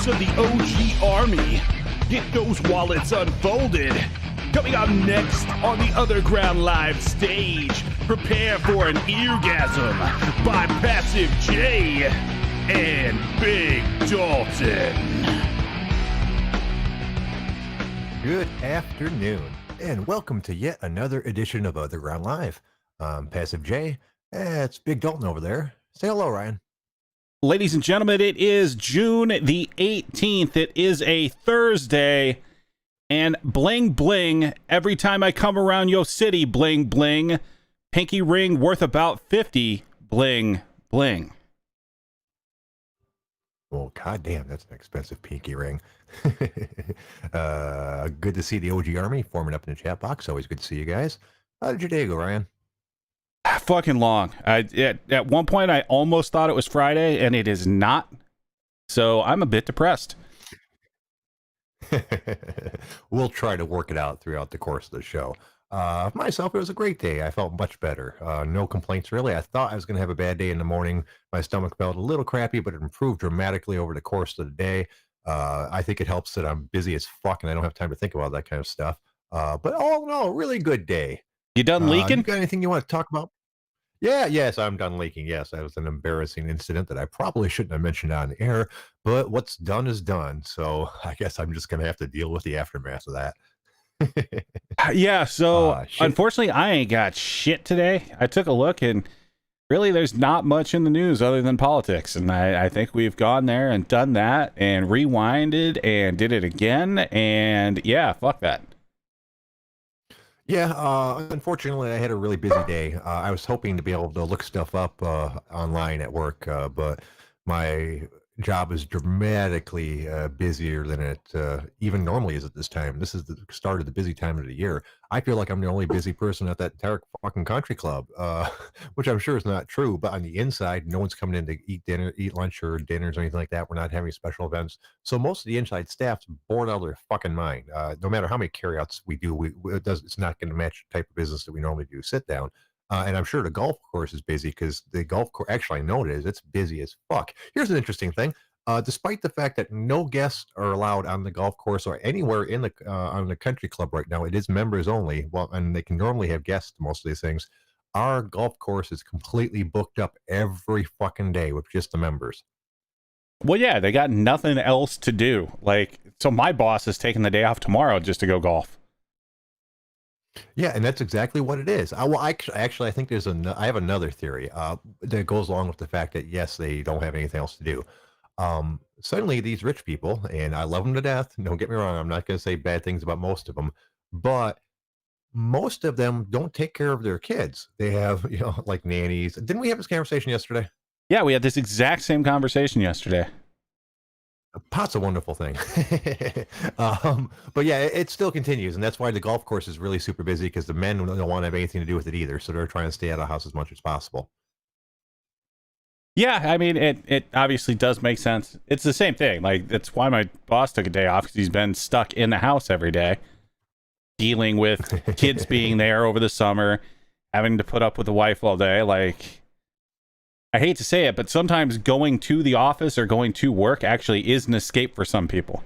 members of the OG Army. Get those wallets unfolded. Coming up next on the OtherGround live stage, prepare for an eargasm by Passive J and Big Dalton. Good afternoon, and welcome to yet another edition of OtherGround Live. I'm Passive J. It's Big Dalton over there. Say hello, Ryan. Ladies and gentlemen, it is June the 18th. It is a Thursday, and bling bling, every time I come around your city, bling bling, pinky ring worth about 50, bling bling. Well, goddamn, that's an expensive pinky ring. Good to see the OG Army forming up in the chat box. Always good to see you guys. How did your day go, Ryan? Fucking long. At one point, I almost thought it was Friday, and it is not. So I'm a bit depressed. We'll try to work it out throughout the course of the show. Myself, it was a great day. I felt much better. No complaints, really. I thought I was going to have a bad day in the morning. My stomach felt a little crappy, but it improved dramatically over the course of the day. I think it helps that I'm busy as fuck and I don't have time to think about that kind of stuff. But all in all, really good day. You done leaking? You got anything you want to talk about? Yes, I'm done leaking. Yes, that was an embarrassing incident that I probably shouldn't have mentioned on air, but what's done is done. So I guess I'm just going to have to deal with the aftermath of that. Yeah, so unfortunately, I ain't got shit today. I took a look, and really, there's not much in the news other than politics. And I think we've gone there and done that and rewinded and did it again. And yeah, fuck that. Yeah, unfortunately, I had a really busy day. I was hoping to be able to look stuff up online at work, but my job is dramatically busier than it even normally is at this time. This is the start of the busy time of the year. I feel like I'm the only busy person at that entire fucking country club, which I'm sure is not true. But on the inside, no one's coming in to eat lunch or dinners or anything like that. We're not having special events. So most of the inside staff's bored out of their fucking mind. No matter how many carryouts we do, it's not going to match the type of business that we normally do. Sit down. And I'm sure the golf course is busy because the golf course, actually, I know it is. It's busy as fuck. Here's an interesting thing. Despite the fact that no guests are allowed on the golf course or anywhere in the on the country club right now, it is members only. Well, and they can normally have guests to most of these things. Our golf course is completely booked up every fucking day with just the members. Well, yeah, they got nothing else to do. Like, so my boss is taking the day off tomorrow just to go golf. Yeah, and that's exactly what it is. I think I have another theory that goes along with the fact that, yes, they don't have anything else to do. Suddenly, these rich people, and I love them to death, don't get me wrong, I'm not going to say bad things about most of them, but most of them don't take care of their kids. They have, like nannies. Didn't we have this conversation yesterday? Yeah, we had this exact same conversation yesterday. Pot's a wonderful thing. But yeah, it still continues, and that's why the golf course is really super busy, because the men don't want to have anything to do with it either, so they're trying to stay out of the house as much as possible. Yeah, I mean, it obviously does make sense. It's the same thing. Like, that's why my boss took a day off, because he's been stuck in the house every day, dealing with kids being there over the summer, having to put up with the wife all day. Like, I hate to say it, but sometimes going to the office or going to work actually is an escape for some people.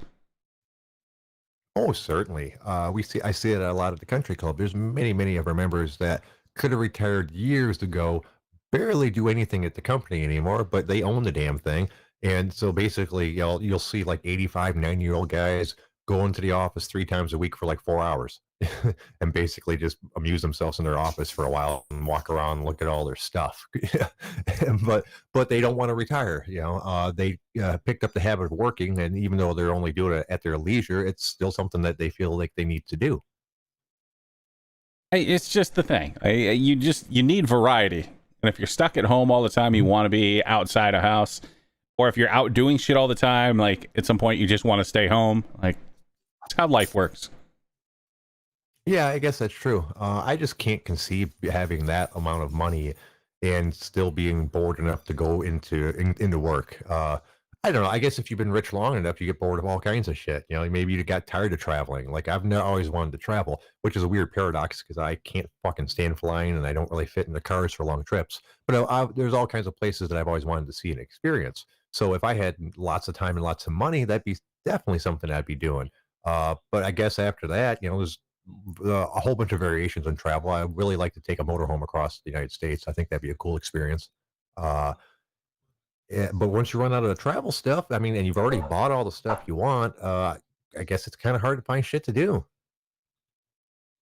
Oh, certainly. I see it a lot at the country club. There's many of our members that could have retired years ago, barely do anything at the company anymore, but they own the damn thing. And so basically, you'll see like 85, 90-year-old guys go into the office 3 times a week for like 4 hours and basically just amuse themselves in their office for a while and walk around and look at all their stuff. but they don't want to retire. They picked up the habit of working, and even though they're only doing it at their leisure, it's still something that they feel like they need to do. Hey, it's just the thing. You need variety. And if you're stuck at home all the time, you want to be outside a house. Or if you're out doing shit all the time, like at some point you just want to stay home. Like, that's how life works. Yeah, I guess that's true. I just can't conceive having that amount of money and still being bored enough to go into work. I don't know. I guess if you've been rich long enough, you get bored of all kinds of shit. Maybe you got tired of traveling. Like, I've always wanted to travel, which is a weird paradox because I can't fucking stand flying and I don't really fit in the cars for long trips. But there's all kinds of places that I've always wanted to see and experience. So if I had lots of time and lots of money, that'd be definitely something I'd be doing. But I guess after that, there's a whole bunch of variations on travel. I really like to take a motorhome across the United States. I think that'd be a cool experience. Uh, yeah, but once you run out of the travel stuff, I mean, and you've already bought all the stuff you want, I guess it's kind of hard to find shit to do.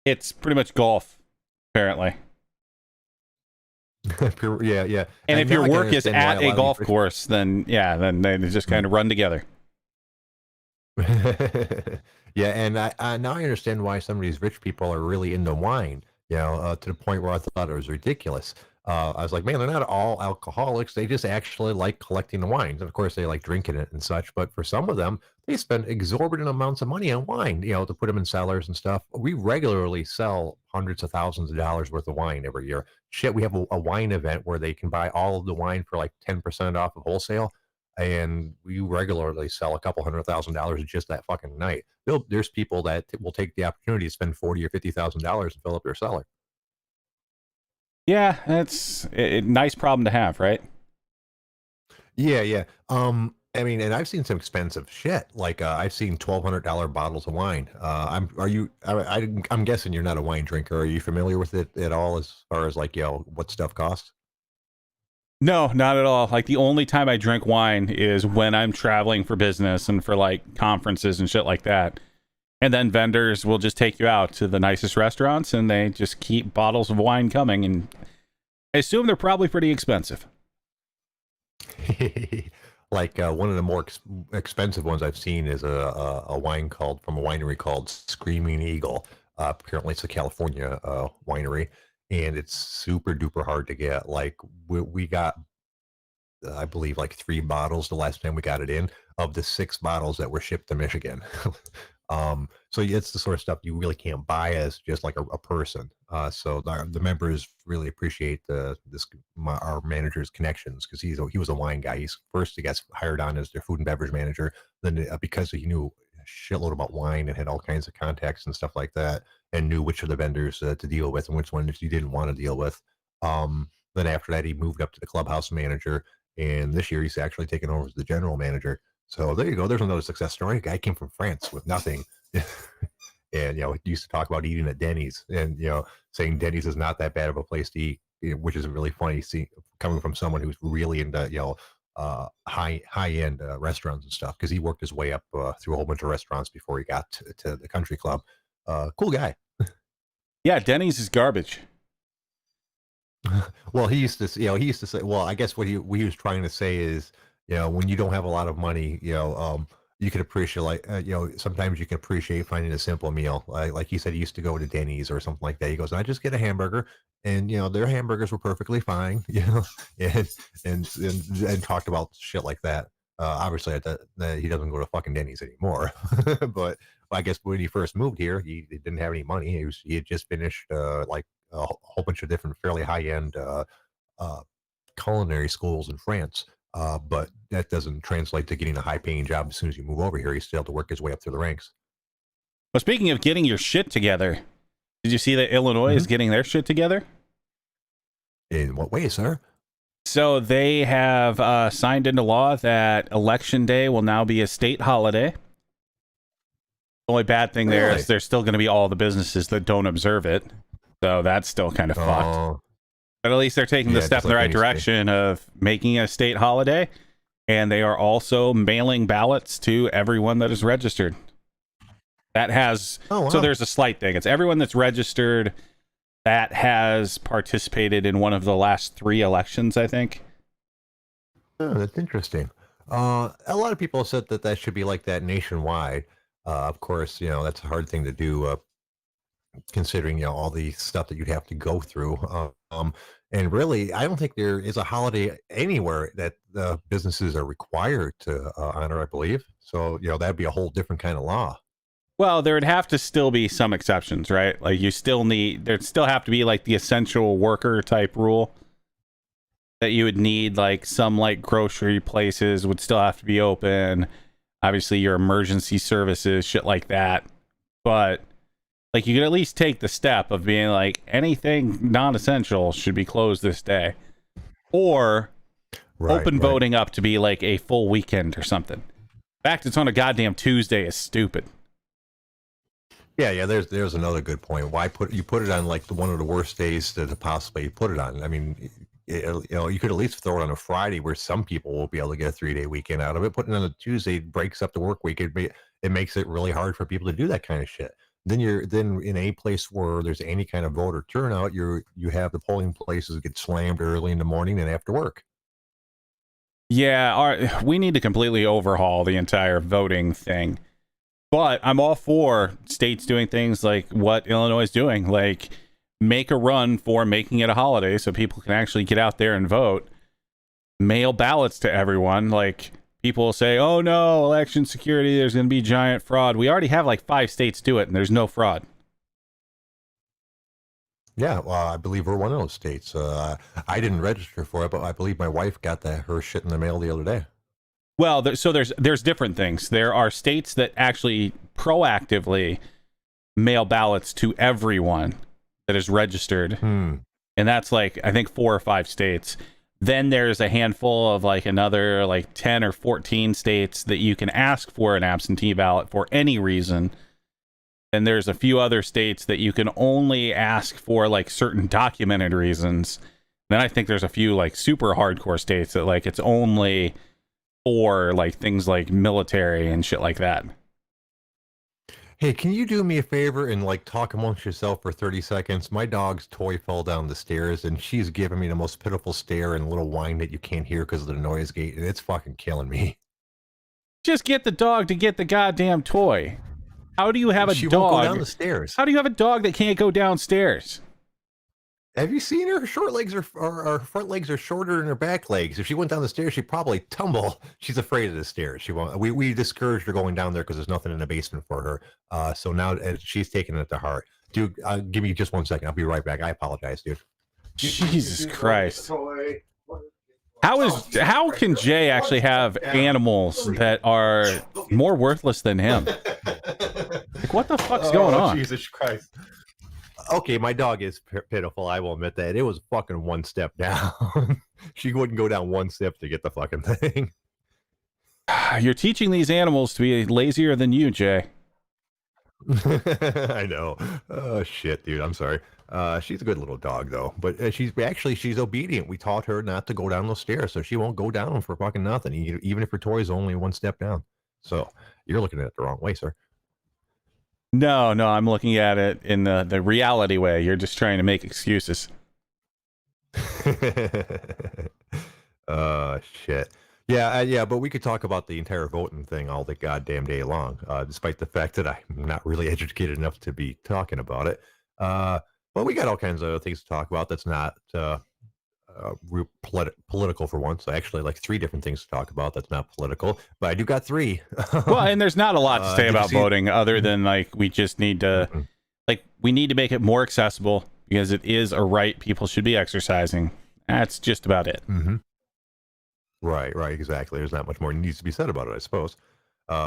It's pretty much golf, apparently. Yeah, yeah. And if now your I can work is understand why at a a lot of golf these course, then then they just kind of run together. Yeah, and I now I understand why some of these rich people are really into wine. To the point where I thought it was ridiculous. I was like, man, they're not all alcoholics. They just actually like collecting the wines. And of course, they like drinking it and such. But for some of them, they spend exorbitant amounts of money on wine, to put them in cellars and stuff. We regularly sell hundreds of thousands of dollars worth of wine every year. Shit, we have a wine event where they can buy all of the wine for like 10% off of wholesale, and we regularly sell a couple $100,000 just that fucking night. There's people that will take the opportunity to spend $40,000 or $50,000 and fill up their cellar. Yeah, that's a nice problem to have, right? Yeah, yeah. I mean, and I've seen some expensive shit. Like I've seen $1,200 bottles of wine. I'm guessing you're not a wine drinker. Are you familiar with it at all, as far as like what stuff costs? No, not at all. Like the only time I drink wine is when I'm traveling for business and for like conferences and shit like that. And then vendors will just take you out to the nicest restaurants and they just keep bottles of wine coming. And I assume they're probably pretty expensive. Like one of the more expensive ones I've seen is a wine called from a winery called Screaming Eagle. Apparently, it's a California winery, and it's super duper hard to get. Like we got, I believe, like 3 bottles the last time we got it in of the 6 bottles that were shipped to Michigan. So it's the sort of stuff you really can't buy as just like a person. So the members really appreciate our manager's connections, because he was a wine guy. He got hired on as their food and beverage manager. Then because he knew a shitload about wine and had all kinds of contacts and stuff like that, and knew which of the vendors to deal with and which ones he didn't want to deal with. Then after that, he moved up to the clubhouse manager, and this year he's actually taken over as the general manager. So there you go. There's another success story. A guy came from France with nothing. And he used to talk about eating at Denny's, and saying Denny's is not that bad of a place to eat, which is really funny. Coming from someone who's really into high end restaurants and stuff, because he worked his way up through a whole bunch of restaurants before he got to the country club. Cool guy. Yeah, Denny's is garbage. Well, he used to say, well, I guess what he was trying to say is, when you don't have a lot of money, you can appreciate, like, sometimes you can appreciate finding a simple meal. Like he said, he used to go to Denny's or something like that. He goes, I just get a hamburger, and their hamburgers were perfectly fine, and and talked about shit like that. Obviously, he doesn't go to fucking Denny's anymore, but I guess when he first moved here, he didn't have any money. He had just finished like a whole bunch of different fairly high end uh, culinary schools in France. But that doesn't translate to getting a high paying job as soon as you move over here. He still have to work his way up through the ranks. Well, speaking of getting your shit together, did you see that Illinois is getting their shit together? In what way, sir? So they have signed into law that Election Day will now be a state holiday. The only bad thing there is there's still going to be all the businesses that don't observe it. So that's still kind of fucked. But at least they're taking the step in the right direction of making it a state holiday. And they are also mailing ballots to everyone that is registered. That has... So there's a slight thing. It's everyone that's registered that has participated in one of the last 3 elections, I think. Oh, that's interesting. A lot of people said that should be like that nationwide. Of course, that's a hard thing to do, considering all the stuff that you'd have to go through. And really, I don't think there is a holiday anywhere that the businesses are required to honor, I believe. So that'd be a whole different kind of law. Well, there would have to still be some exceptions, right? Like there'd still have to be like the essential worker type rule that you would need. Like some like grocery places would still have to be open. Obviously your emergency services, shit like that. But like you could at least take the step of being like anything non-essential should be closed this day. Or Right, Open right. voting up to be like a full weekend or something. The fact it's on a goddamn Tuesday is stupid. Yeah, yeah. There's another good point. Why put it on like one of the worst days to possibly put it on? I mean, you could at least throw it on a Friday where some people will be able to get a 3-day weekend out of it. Putting it on a Tuesday breaks up the work week. It makes it really hard for people to do that kind of shit. Then you're in a place where there's any kind of voter turnout. You have the polling places get slammed early in the morning and after work. Yeah, we need to completely overhaul the entire voting thing. But I'm all for states doing things like what Illinois is doing, like make a run for making it a holiday so people can actually get out there and vote. Mail ballots to everyone. Like people will say, oh no, election security, there's going to be giant fraud. We already have like 5 states do it and there's no fraud. Yeah, well, I believe we're one of those states. I didn't register for it, but I believe my wife got her shit in the mail the other day. Well, there's different things. There are states that actually proactively mail ballots to everyone that is registered. And that's like, I think 4 or 5 states. Then there's a handful of like another like 10 or 14 states that you can ask for an absentee ballot for any reason. And there's a few other states that you can only ask for like certain documented reasons. Then I think there's a few like super hardcore states that like it's only for like things like military and shit like that. Hey, can you do me a favor and like talk amongst yourself for 30 seconds? My dog's toy fell down the stairs and she's giving me the most pitiful stare and little whine that you can't hear because of the noise gate, and it's fucking killing me. Just get the dog to get the goddamn toy. How do you have a She dog? won't go down the stairs. How do you have a dog that can't go downstairs? Have you seen her? Her short legs are her front legs are shorter than her back legs. If she went down the stairs, she'd probably tumble. She's afraid of the stairs. She won't. We discouraged her going down there because there's nothing in the basement for her. So now she's taking it to heart. Dude, give me just 1 second. I'll be right back. I apologize, dude. Jesus Christ. How can Jay actually have animals that are more worthless than him? Like, what the fuck's going on? Jesus Christ. Okay, my dog is pitiful. I will admit that. It was fucking 1 step down. She wouldn't go down 1 step to get the fucking thing. You're teaching these animals to be lazier than you, Jay. I know. Oh shit, dude. I'm sorry. She's a good little dog though, but she's obedient. We taught her not to go down those stairs, so she won't go down for fucking nothing, even if her toy is only 1 step down. So you're looking at it the wrong way, sir. No, I'm looking at it in the reality way. You're just trying to make excuses. Shit. Yeah, but we could talk about the entire voting thing all the goddamn day long, despite the fact that I'm not really educated enough to be talking about it. But we got all kinds of other things to talk about that's not political for once. I actually like 3 different things to talk about that's not political, but I do got 3. Well, and there's not a lot to say about voting other than like we just need to we need to make it more accessible because it is a right people should be exercising. That's just about it. Mm-hmm. Right, exactly. There's not much more needs to be said about it, I suppose.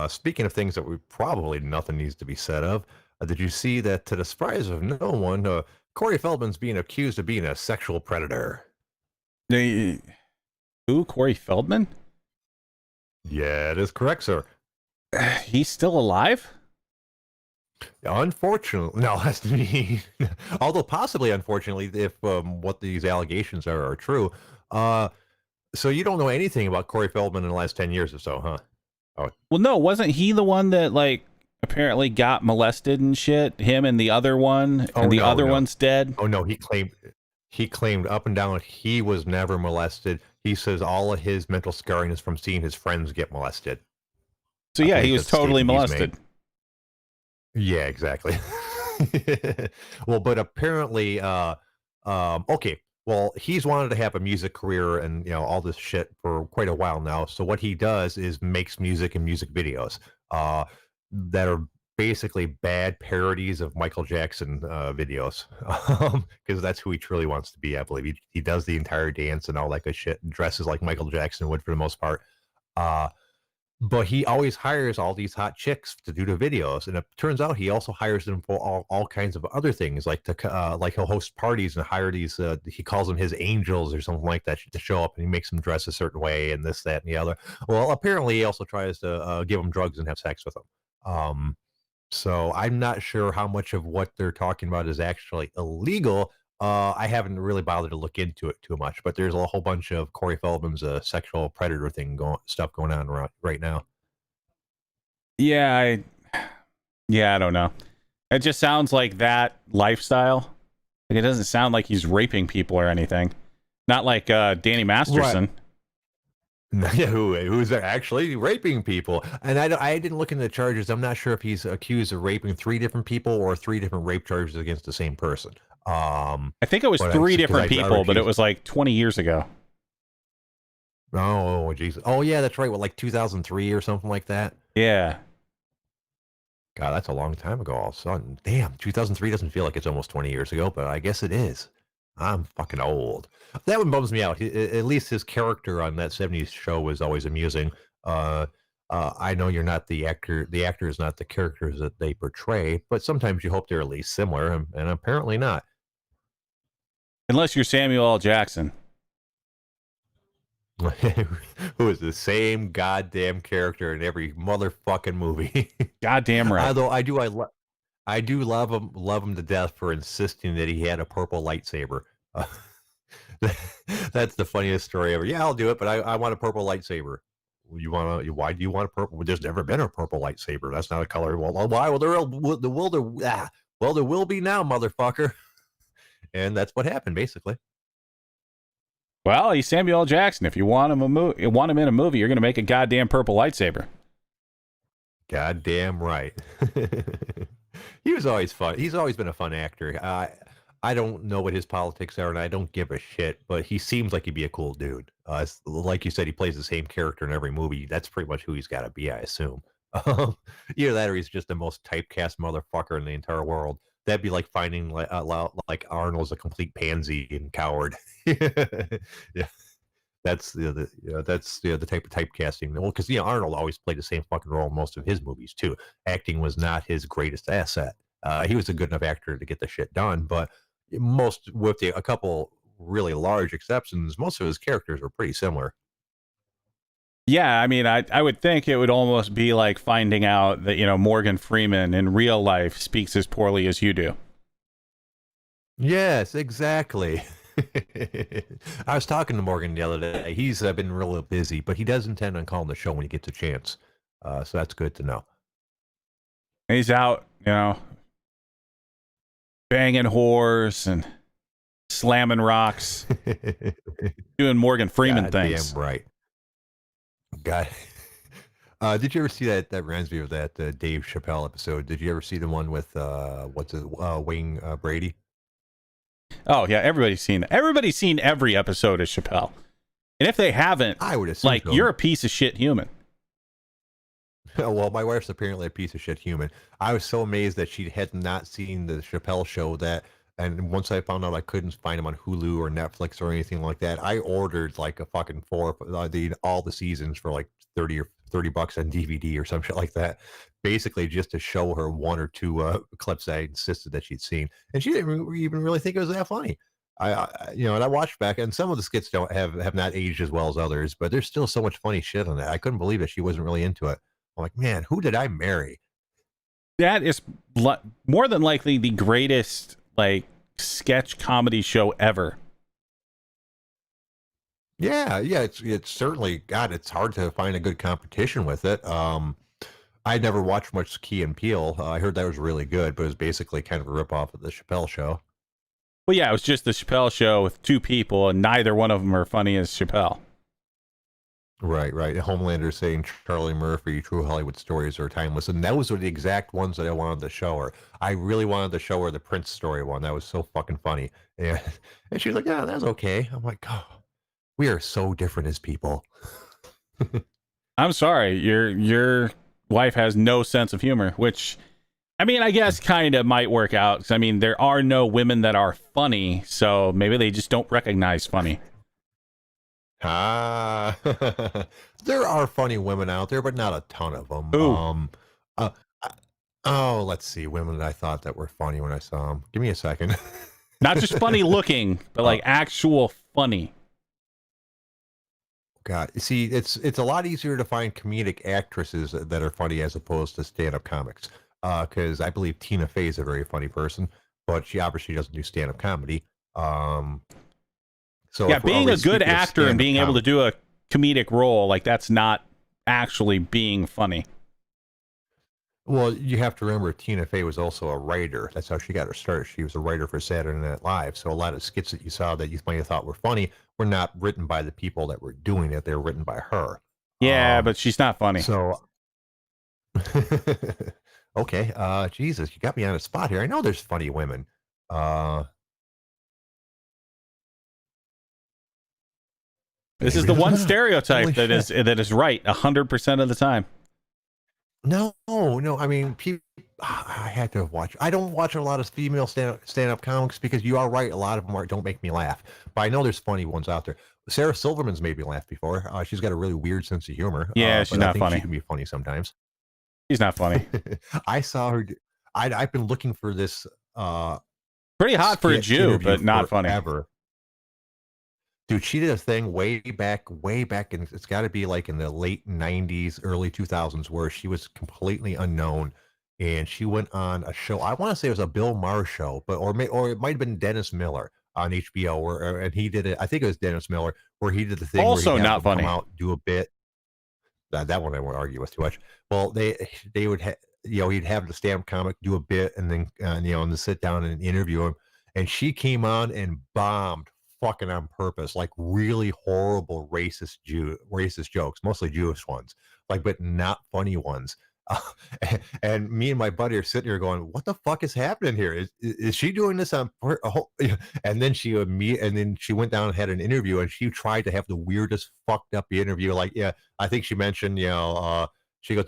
Speaking of things that probably nothing needs to be said of, did you see that to the surprise of no one, Corey Feldman's being accused of being a sexual predator? Who? Corey Feldman? Yeah, it is correct, sir. He's still alive? Unfortunately, no, that's me. Although possibly, unfortunately, if what these allegations are true. So you don't know anything about Corey Feldman in the last 10 years or so, huh? Oh. Well, no, wasn't he the one that like apparently got molested and shit? Him and the other one, and the other one's dead? Oh no, he claimed up and down he was never molested. He says all of his mental scarring is from seeing his friends get molested. So yeah, he was totally molested. Yeah, exactly. Well, but apparently, okay. Well, he's wanted to have a music career and all this shit for quite a while now. So what he does is makes music and music videos that are basically bad parodies of Michael Jackson videos, because that's who he truly wants to be. I believe he does the entire dance and all that good shit, and dresses like Michael Jackson would for the most part. But he always hires all these hot chicks to do the videos, and it turns out he also hires them for all kinds of other things, like he'll host parties and hire these. He calls them his angels or something like that to show up, and he makes them dress a certain way and this, that, and the other. Well, apparently he also tries to give them drugs and have sex with them. So I'm not sure how much of what they're talking about is actually illegal. I haven't really bothered to look into it too much, but there's a whole bunch of Corey Feldman's sexual predator stuff going on right now. Yeah, I don't know. It just sounds like that lifestyle. Like, it doesn't sound like he's raping people or anything. Not like Danny Masterson. Right. Who's actually raping people. And I didn't look into the charges. I'm not sure if he's accused of raping 3 different people or 3 different rape charges against the same person. I think it was 3 different people, but it was like 20 years ago. Oh, Jesus. Oh, yeah, that's right. What, like 2003 or something like that? Yeah. God, that's a long time ago all of a sudden. Damn, 2003 doesn't feel like it's almost 20 years ago, but I guess it is. I'm fucking old. That one bums me out. At least his character on that 70s show was always amusing. I know you're not the actor. The actor is not the characters that they portray, but sometimes you hope they're at least similar, and apparently not. Unless you're Samuel L. Jackson. Who is the same goddamn character in every motherfucking movie. Goddamn right. Although I do love him to death for insisting that he had a purple lightsaber. That's the funniest story ever. Yeah, I'll do it, but I want a purple lightsaber. Why do you want a purple? Well, there's never been a purple lightsaber. That's not a color. Well, why? Well, there will be now, motherfucker. And that's what happened, basically. Well, he's Samuel L. Jackson. If you want him in a movie, you're going to make a goddamn purple lightsaber. Goddamn right. He was always fun. He's always been a fun actor. I don't know what his politics are, and I don't give a shit, but he seems like he'd be a cool dude. Like you said, he plays the same character in every movie. That's pretty much who he's got to be, I assume. Either that or he's just the most typecast motherfucker in the entire world. That'd be like finding like Arnold's a complete pansy and coward. Yeah. That's the type of typecasting. Well, because Arnold always played the same fucking role in most of his movies too. Acting was not his greatest asset. He was a good enough actor to get the shit done, but with a couple really large exceptions, most of his characters were pretty similar. Yeah, I mean, I would think it would almost be like finding out that Morgan Freeman in real life speaks as poorly as you do. Yes, exactly. I was talking to Morgan the other day. He's been really busy, but he does intend on calling the show when he gets a chance. So that's good to know. He's out, banging whores and slamming rocks, doing Morgan Freeman things. Damn right. God. Did you ever see that? That reminds me of that Dave Chappelle episode. Did you ever see the one with Wayne Brady? Oh yeah, everybody's seen every episode of Chappelle, and if they haven't, I would assume so. You're a piece of shit human. Well, my wife's apparently a piece of shit human. I was so amazed that she had not seen the Chappelle show and once I found out I couldn't find them on Hulu or Netflix or anything like that, I ordered like a fucking all the seasons for like $30 on DVD or some shit like that. Basically, just to show her 1 or 2 clips I insisted that she'd seen, and she didn't even really think it was that funny. And I watched back, and some of the skits don't have not aged as well as others, but there's still so much funny shit on that. I couldn't believe that she wasn't really into it. I'm like, man, who did I marry? That is more than likely the greatest sketch comedy show ever. Yeah, it's certainly, God, it's hard to find a good competition with it. I never watched much Key and Peele. I heard that was really good, but it was basically kind of a ripoff of the Chappelle Show. Well, yeah, it was just the Chappelle Show with 2 people, and neither one of them are funny as Chappelle. Right. Homelander saying Charlie Murphy, True Hollywood Stories are timeless, and those were the exact ones that I wanted to show her. I really wanted to show her the Prince story one. That was so fucking funny. And she was like, "Yeah, that's okay." I'm like, "Oh, we are so different as people." I'm sorry, your wife has no sense of humor, which, I mean, I guess kind of might work out. 'Cause, I mean, there are no women that are funny, so maybe they just don't recognize funny. Ah, there are funny women out there, but not a ton of them. Ooh, Uh, uh, oh, let's see, women that I thought that were funny when I saw them. Give me a second. not just funny looking, but uh, like actual funny. God, see, it's a lot easier to find comedic actresses that are funny as opposed to stand-up comics. Because I believe Tina Fey is a very funny person, but she obviously doesn't do stand-up comedy. Um, so Yeah, if we're being already a good speaking of actor and stand-up being able to comedy, do a comedic role, like that's not actually being funny. well, you have to remember Tina Fey was also a writer. That's how she got her start. She was a writer for Saturday Night Live. So a lot of skits that you saw that you might have thought were funny were not written by the people that were doing it. They were written by her. Yeah, Um, but she's not funny. so okay, Jesus, you got me on a spot here. I know there's funny women. Uh, This maybe is the there's one not. Holy stereotype shit. that is right 100% of the time. No, no. I mean, people. I had to watch. I don't watch a lot of female stand-up comics because you are right. A lot of them don't make me laugh. But I know there's funny ones out there. Sarah Silverman's made me laugh before. She's got a really weird sense of humor. Yeah, she's But I not think she funny. can be funny sometimes. She's not funny. I saw her. I've been looking for this Pretty hot for a skit Jew, interview but not funny. forever. Dude, she did a thing way back, and it's got to be like in the late '90s, early 2000s, where she was completely unknown, and she went on a show. I want to say it was a Bill Maher show, but or it might have been Dennis Miller on HBO, where and he did it. I think it was Dennis Miller, where he did the thing where Also he'd have not them come funny. out do a bit. That one I won't argue with too much. Well, they would he'd have the stand-up comic do a bit and then and then sit down and interview him, and she came on and bombed fucking on purpose, like really horrible racist jokes, mostly Jewish ones, like but not funny ones. And me and my buddy are sitting here going, "What the fuck is happening here? Is she doing this on?" And then and then she went down and had an interview, and she tried to have the weirdest fucked up interview. Like, yeah, I think she mentioned, she goes,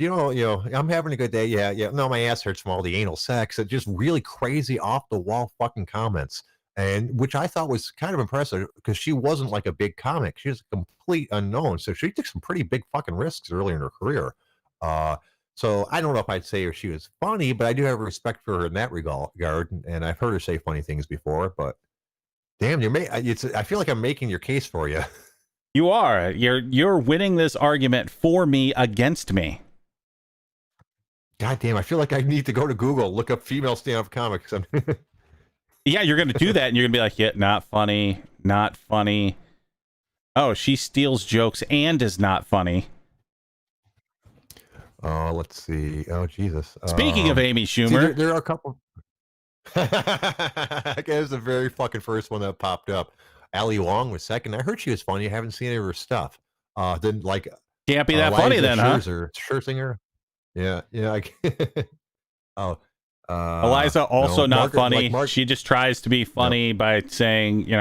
I'm having a good day. Yeah, yeah. No, my ass hurts from all the anal sex. And just really crazy off the wall fucking comments, and which I thought was kind of impressive because she wasn't like a big comic. She was a complete unknown, so she took some pretty big fucking risks early in her career. Uh, so I don't know if I'd say she was funny, but I do have respect for her in that regard. And I've heard her say funny things before. But damn, I feel like I'm making your case for you. You are. You're winning this argument for me against me. God damn, I feel like I need to go to Google, look up female stand-up comics. Yeah, you're going to do that and you're going to be like, yeah, not funny, not funny. Oh, she steals jokes and is not funny. Oh, let's see. Oh, Jesus. Speaking of Amy See, Schumer, there are a couple. That was the very fucking first one that popped up. Ali Wong was second. I heard she was funny. I haven't seen any of her stuff. Then like can't be that funny Liza then, huh? Scherzinger. Yeah, yeah. Oh, Eliza no, also not Margaret, like funny. Mark. She just tries to be No, funny by saying,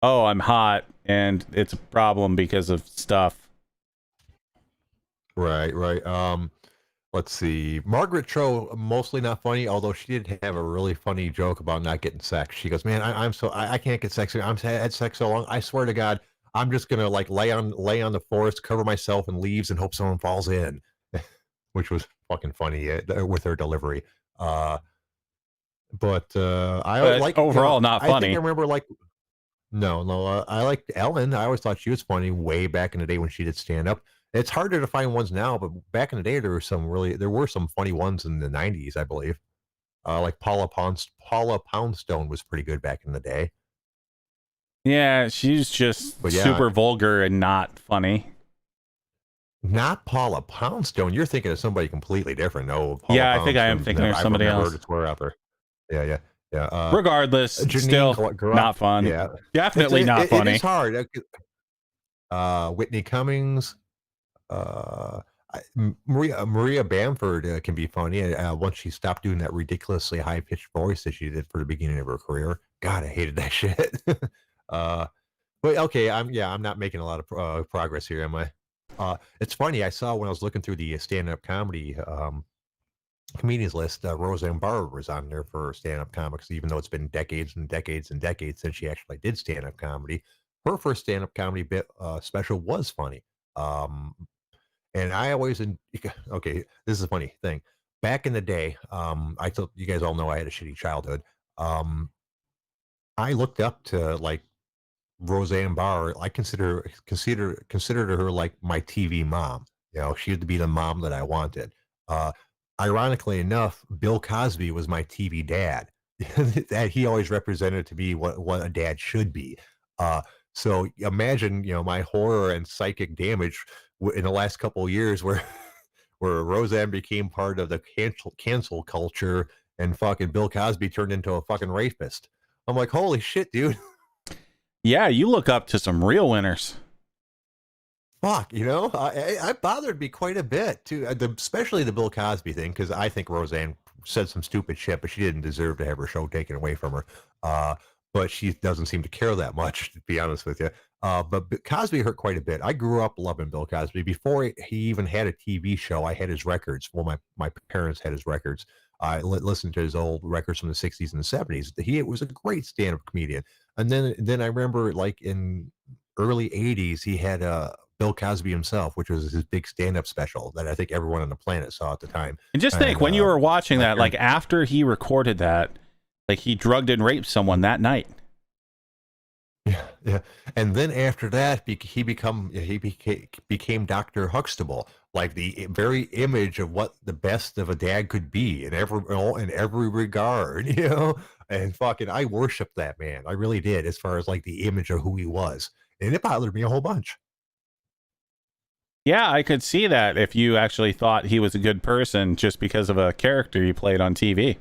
oh, I'm hot and it's a problem because of stuff. right, right. Let's see. Margaret Cho, mostly not funny, although she did have a really funny joke about not getting sex. She goes, "Man, I can't get sex. I'm had sex so long. I swear to God, I'm just gonna like lay on the forest, cover myself in leaves, and hope someone falls in," which was fucking funny with her delivery. Uh, but I But like, overall, not I think I funny. remember like no, no. I liked Ellen. I always thought she was funny way back in the day when she did stand up. It's harder to find ones now, but back in the day, there were some funny ones in the '90s, I believe. Like Paula Poundstone was pretty good back in the day. Yeah, she's just But yeah, super vulgar and not funny. not Paula Poundstone. You're thinking of somebody completely different. No, Paula Yeah, I think I am Poundstone's thinking never. of I've somebody never heard else. a swear out there. Yeah, yeah, yeah. Regardless, Janine still not fun. Yeah, Definitely not it is funny. hard. Whitney Cummings. Uh, Maria Bamford can be funny once she stopped doing that ridiculously high pitched voice that she did for the beginning of her career. God, I hated that shit. uh, but okay, I'm not making a lot of progress here, am I? It's funny. I saw when I was looking through the stand-up comedy comedians list, Roseanne Barr was on there for stand-up comics, even though it's been decades and decades and decades since she actually did stand-up comedy. her first stand-up comedy bit special was funny. Um, and I always okay, this is a funny thing. Back in the day, I told you guys all know I had a shitty childhood. Um, I looked up to like Roseanne Barr. I considered her like my TV mom. You know, she had to be the mom that I wanted. Uh, Ironically enough, Bill Cosby was my TV dad. That he always represented to me what a dad should be. Uh, so imagine, my horror and psychic damage in the last couple of years, where where Roseanne became part of the cancel culture, and fucking Bill Cosby turned into a fucking rapist. I'm like, holy shit, dude. Yeah, you look up to some real winners. Fuck, I bothered me quite a bit too, especially the Bill Cosby thing, because I think Roseanne said some stupid shit, but she didn't deserve to have her show taken away from her. But she doesn't seem to care that much, to be honest with you. But Cosby hurt quite a bit. I grew up loving Bill Cosby. Before he even had a TV show, I had his records. Well, my parents had his records. I listened to his old records from the 60s and the 70s. He was a great stand-up comedian. And then I remember, like, in early 80s, he had Bill Cosby himself, which was his big stand-up special that I think everyone on the planet saw at the time. And just think, when you were watching that, like after he recorded that, like he drugged and raped someone that night. Yeah. And then after that, he became Dr. Huxtable, like the very image of what the best of a dad could be in every regard, And fucking, I worshiped that man. I really did, as far as like the image of who he was, and it bothered me a whole bunch. Yeah, I could see that if you actually thought he was a good person just because of a character you played on TV.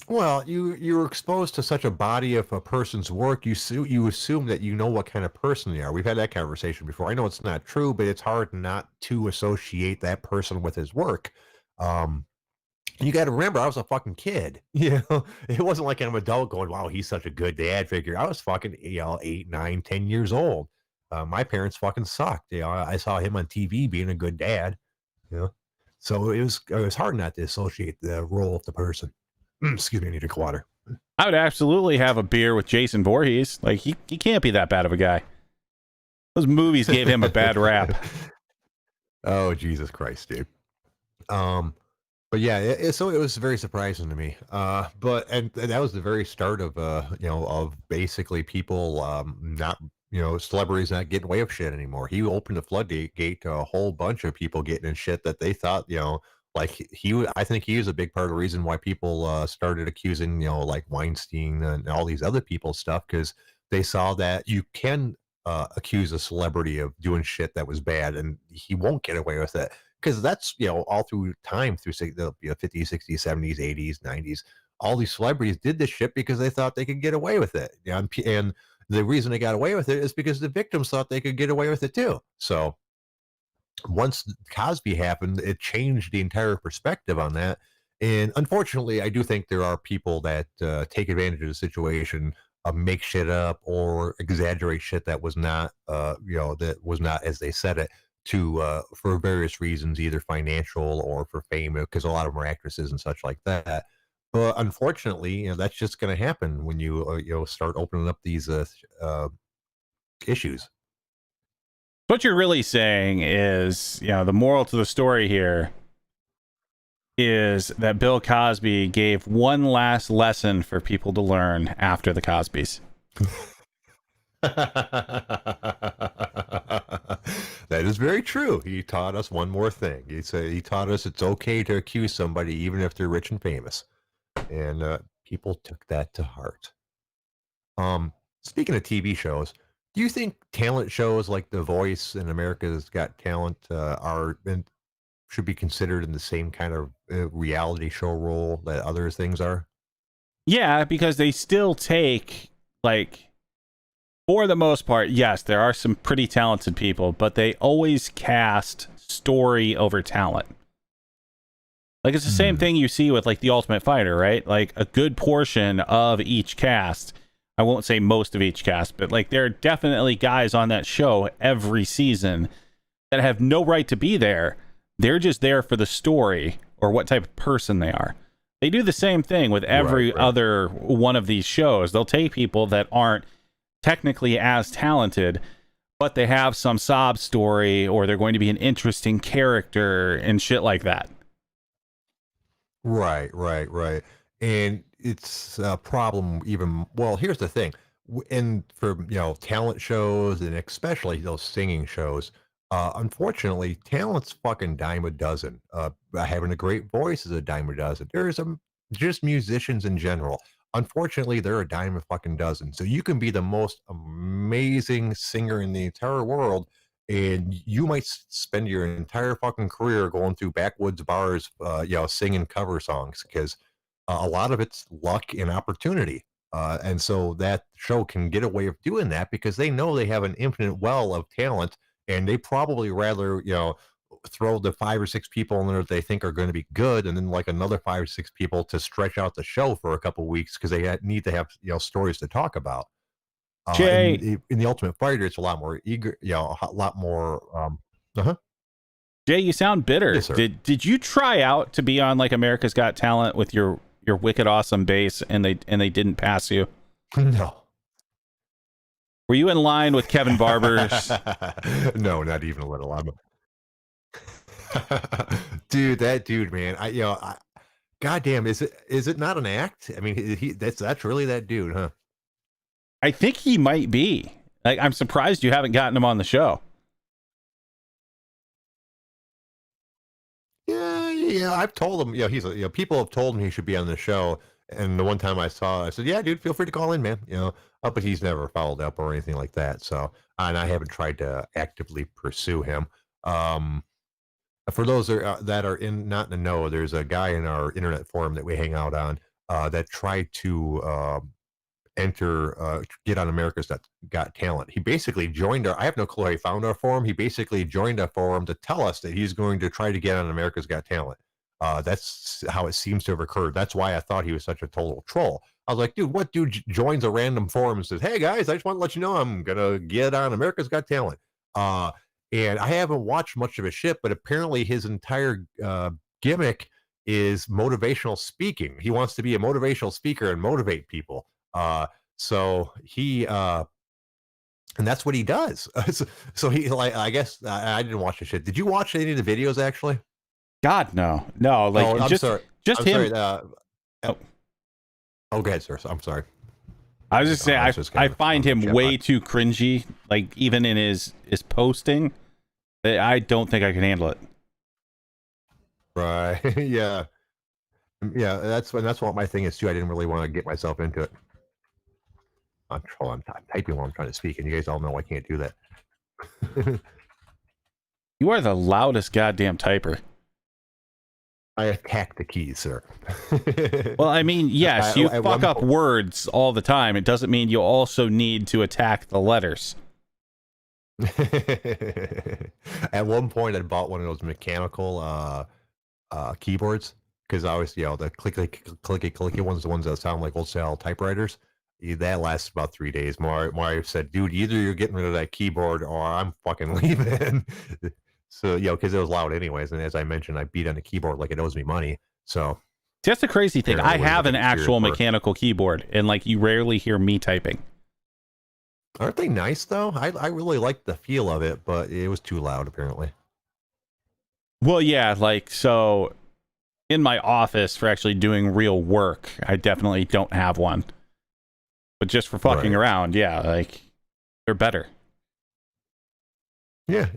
Well, you're exposed to such a body of a person's work. You assume that you know what kind of person they are. We've had that conversation before. I know it's not true, but it's hard not to associate that person with his work. You got to remember, I was a fucking kid. It wasn't like I'm an adult going, "Wow, he's such a good dad figure." I was fucking 8, 9, 10 years old. My parents fucking sucked. I saw him on TV being a good dad. So it was hard not to associate the role of the person. Excuse me, I need a water. I would absolutely have a beer with Jason Voorhees. Like, he can't be that bad of a guy. Those movies gave him a bad rap. Oh, Jesus Christ, dude. But yeah, so it was very surprising to me. And that was the very start of of basically people not celebrities not getting away with shit anymore. He opened the floodgate to a whole bunch of people getting in shit that they thought like I think he was a big part of the reason why people started accusing like Weinstein and all these other people stuff, because they saw that you can accuse a celebrity of doing shit that was bad and he won't get away with it, because that's all through time, through the 50s, 60s, 70s, 80s, 90s. All these celebrities did this shit because they thought they could get away with it, and the reason they got away with it is because the victims thought they could get away with it too. So once Cosby happened, it changed the entire perspective on that. And unfortunately, I do think there are people that take advantage of the situation, make shit up or exaggerate shit that was not, that was not as they said it, to for various reasons, either financial or for fame, because a lot of them are actresses and such like that. But unfortunately, that's just going to happen when you start opening up these issues. What you're really saying is, the moral to the story here is that Bill Cosby gave one last lesson for people to learn after the Cosbys. That is very true. He taught us one more thing. He taught us it's okay to accuse somebody even if they're rich and famous, and people took that to heart. Speaking of TV shows, do you think talent shows like The Voice and America's Got Talent should be considered in the same kind of reality show role that other things are? Yeah, because they still take, like, for the most part, yes, there are some pretty talented people, but they always cast story over talent. Like, it's the same thing you see with, like, The Ultimate Fighter, right? Like, a good portion of each cast, I won't say most of each cast, but, like, there are definitely guys on that show every season that have no right to be there. They're just there for the story or what type of person they are. They do the same thing with every other one of these shows. They'll take people that aren't technically as talented, but they have some sob story or they're going to be an interesting character and shit like that. Right. And it's a problem even, well, here's the thing. And for, talent shows and especially those singing shows, unfortunately, talent's fucking dime a dozen. Having a great voice is a dime a dozen. There's just musicians in general. Unfortunately, they're a dime a fucking dozen. So you can be the most amazing singer in the entire world, and you might spend your entire fucking career going through backwoods bars, singing cover songs because a lot of it's luck and opportunity. And so that show can get away with doing that because they know they have an infinite well of talent, and they probably rather, throw the 5 or 6 people in there that they think are going to be good, and then like another 5 or 6 people to stretch out the show for a couple weeks because they need to have stories to talk about. Jay, In the Ultimate Fighter, it's a lot more eager, a lot more. Uh-huh. Jay, you sound bitter. Yes, sir. Did you try out to be on like America's Got Talent with your wicked awesome bass and they didn't pass you? No. Were you in line with Kevin Barber's? No, not even a little. Dude, that dude, man. Goddamn, is it not an act? I mean, that's really that dude, huh? I think he might be. Like, I'm surprised you haven't gotten him on the show. Yeah. I've told him, people have told him he should be on the show. And the one time I said, yeah, dude, feel free to call in, man. But he's never followed up or anything like that. So, and I haven't tried to actively pursue him. For those that are not in the know, there's a guy in our internet forum that we hang out on that tried to get on America's Got Talent. He basically joined I have no clue how he found our forum. He basically joined our forum to tell us that he's going to try to get on America's Got Talent. That's how it seems to have occurred. That's why I thought he was such a total troll. I was like, dude, what dude joins a random forum and says, hey guys, I just want to let you know I'm going to get on America's Got Talent. And I haven't watched much of his shit, but apparently his entire gimmick is motivational speaking. He wants to be a motivational speaker and motivate people. So he, and that's what he does. So he, like, I guess I didn't watch the shit. Did you watch any of the videos actually? God, no. Like, I'm sorry. Just I'm him. Sorry, go ahead, sir. I'm sorry. I was just saying, I find him way too cringy. Like, even in his posting, I don't think I can handle it. Right. Yeah. That's what my thing is too. I didn't really want to get myself into it. I'm typing while I'm trying to speak, and you guys all know I can't do that. You are the loudest goddamn typer. I attack the keys, sir. Well, I mean, yes, you fuck up words all the time. It doesn't mean you also need to attack the letters. At one point, I bought one of those mechanical keyboards because I always, the clicky ones, the ones that sound like old style typewriters. That lasts about 3 days. My wife said, dude, either you're getting rid of that keyboard or I'm fucking leaving. So, because it was loud anyways. And as I mentioned, I beat on the keyboard like it owes me money. So that's the crazy thing. I have an actual mechanical keyboard, and like you rarely hear me typing. Aren't they nice though? I really liked the feel of it, but it was too loud apparently. Well, yeah, like, so in my office for actually doing real work, I definitely don't have one. But just for fucking around, yeah, like, they're better. Yeah.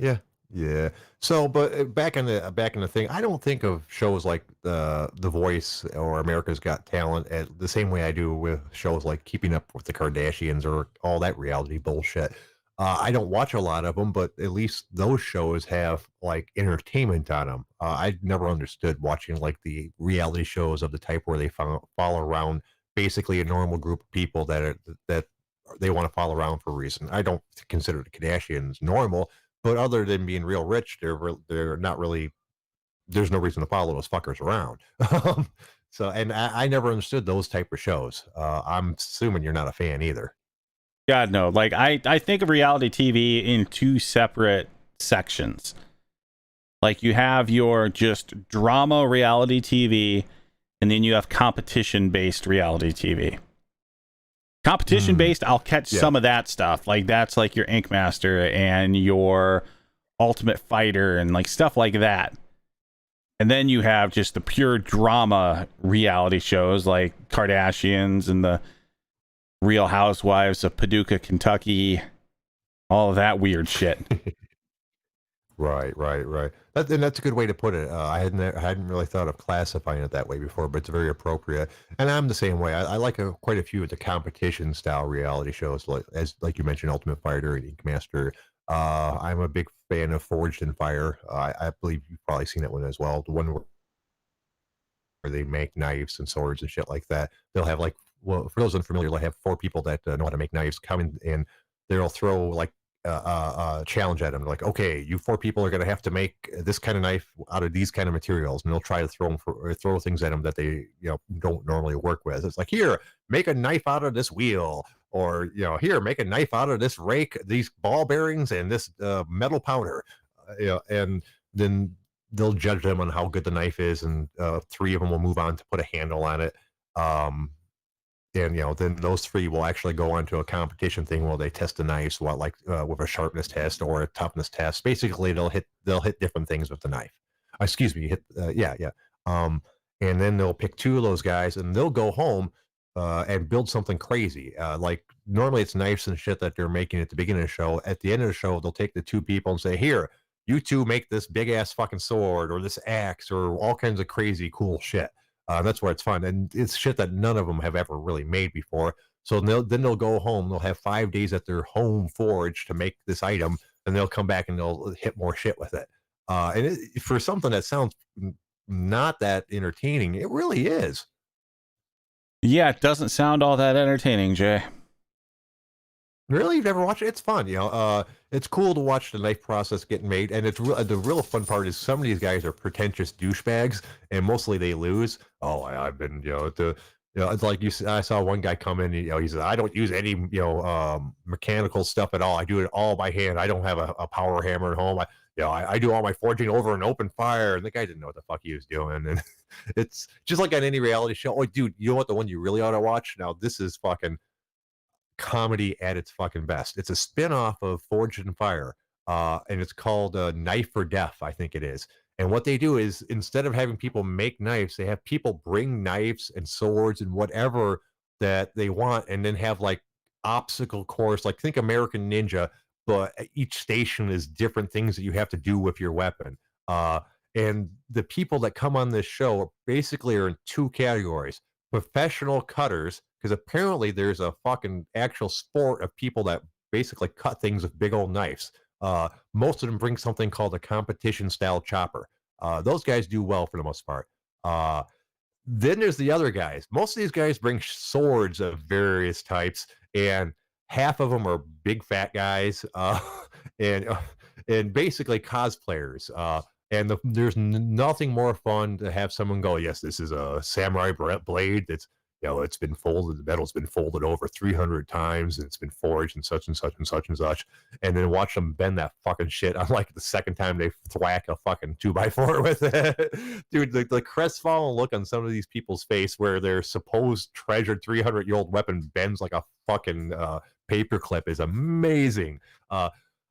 So, but back in the thing, I don't think of shows like The Voice or America's Got Talent the same way I do with shows like Keeping Up with the Kardashians or all that reality bullshit. I don't watch a lot of them, but at least those shows have like entertainment on them. I never understood watching like the reality shows of the type where they follow around basically a normal group of people that they want to follow around for a reason. I don't consider the Kardashians normal. But other than being real rich, they're not really. There's no reason to follow those fuckers around. So, and I never understood those type of shows. I'm assuming you're not a fan either. God, no. Like, I think of reality TV in two separate sections. Like, you have your just drama reality TV, and then you have competition-based reality TV. Competition based, I'll catch Yeah. some of that stuff. Like that's like your Ink Master and your Ultimate Fighter and like stuff like that. And then you have just the pure drama reality shows like Kardashians and the Real Housewives of Paducah, Kentucky, all of that weird shit. Right. And that's a good way to put it. I hadn't really thought of classifying it that way before, but it's very appropriate. And I'm the same way. I like quite a few of the competition style reality shows, like you mentioned, Ultimate Fighter and Ink Master. I'm a big fan of Forged in Fire. I believe you've probably seen that one as well. The one where they make knives and swords and shit like that. They'll have for those unfamiliar, they'll have 4 people that know how to make knives come in, and they'll throw like challenge at them. Like, okay, you 4 people are going to have to make this kind of knife out of these kind of materials, and they'll try to throw things at them that they don't normally work with. It's like, here, make a knife out of this wheel, or here, make a knife out of this rake, these ball bearings, and this metal powder. And then they'll judge them on how good the knife is, and 3 of them will move on to put a handle on it. And then those 3 will actually go on to a competition thing where they test the knives, with a sharpness test or a toughness test. Basically, they'll hit different things with the knife. Excuse me, and then they'll pick 2 of those guys, and they'll go home and build something crazy. Like normally it's knives and shit that they're making at the beginning of the show. At the end of the show, they'll take the 2 people and say, here, you 2 make this big ass fucking sword or this axe or all kinds of crazy cool shit. That's where it's fun, and it's shit that none of them have ever really made before. So they'll go home. They'll have 5 days at their home forge to make this item, and they'll come back and they'll hit more shit with it. For something that sounds not that entertaining, it really is. Yeah, it doesn't sound all that entertaining, Jay. Really? You've never watched it? It's fun, it's cool to watch the knife process getting made, and the real fun part is some of these guys are pretentious douchebags, and mostly they lose. Oh, I've been, it's like I saw one guy come in, he said, I don't use any, mechanical stuff at all. I do it all by hand. I don't have a power hammer at home. I do all my forging over an open fire, and the guy didn't know what the fuck he was doing. And it's just like on any reality show. Oh, dude, you know what? The one you really ought to watch? Now, this is fucking comedy at its fucking best. It's a spin-off of Forged in Fire, and it's called Knife or Death, I think it is. And what they do is, instead of having people make knives, they have people bring knives and swords and whatever that they want, and then have like obstacle course, like think American Ninja, but each station is different things that you have to do with your weapon. And the people that come on this show basically are in 2 categories: professional cutters, because apparently there's a fucking actual sport of people that basically cut things with big old knives. Most of them bring something called a competition style chopper. Those guys do well for the most part. Then there's the other guys. Most of these guys bring swords of various types, and half of them are big fat guys, and basically cosplayers. And there's nothing more fun to have someone go, yes, this is a samurai blade that's, it's been folded, the metal's been folded over 300 times, and it's been forged and such and such and such and such. And then watch them bend that fucking shit on like the second time they thwack a fucking 2x4 with it. Dude, the crestfallen look on some of these people's face where their supposed treasured 300-year-old weapon bends like a fucking paperclip is amazing.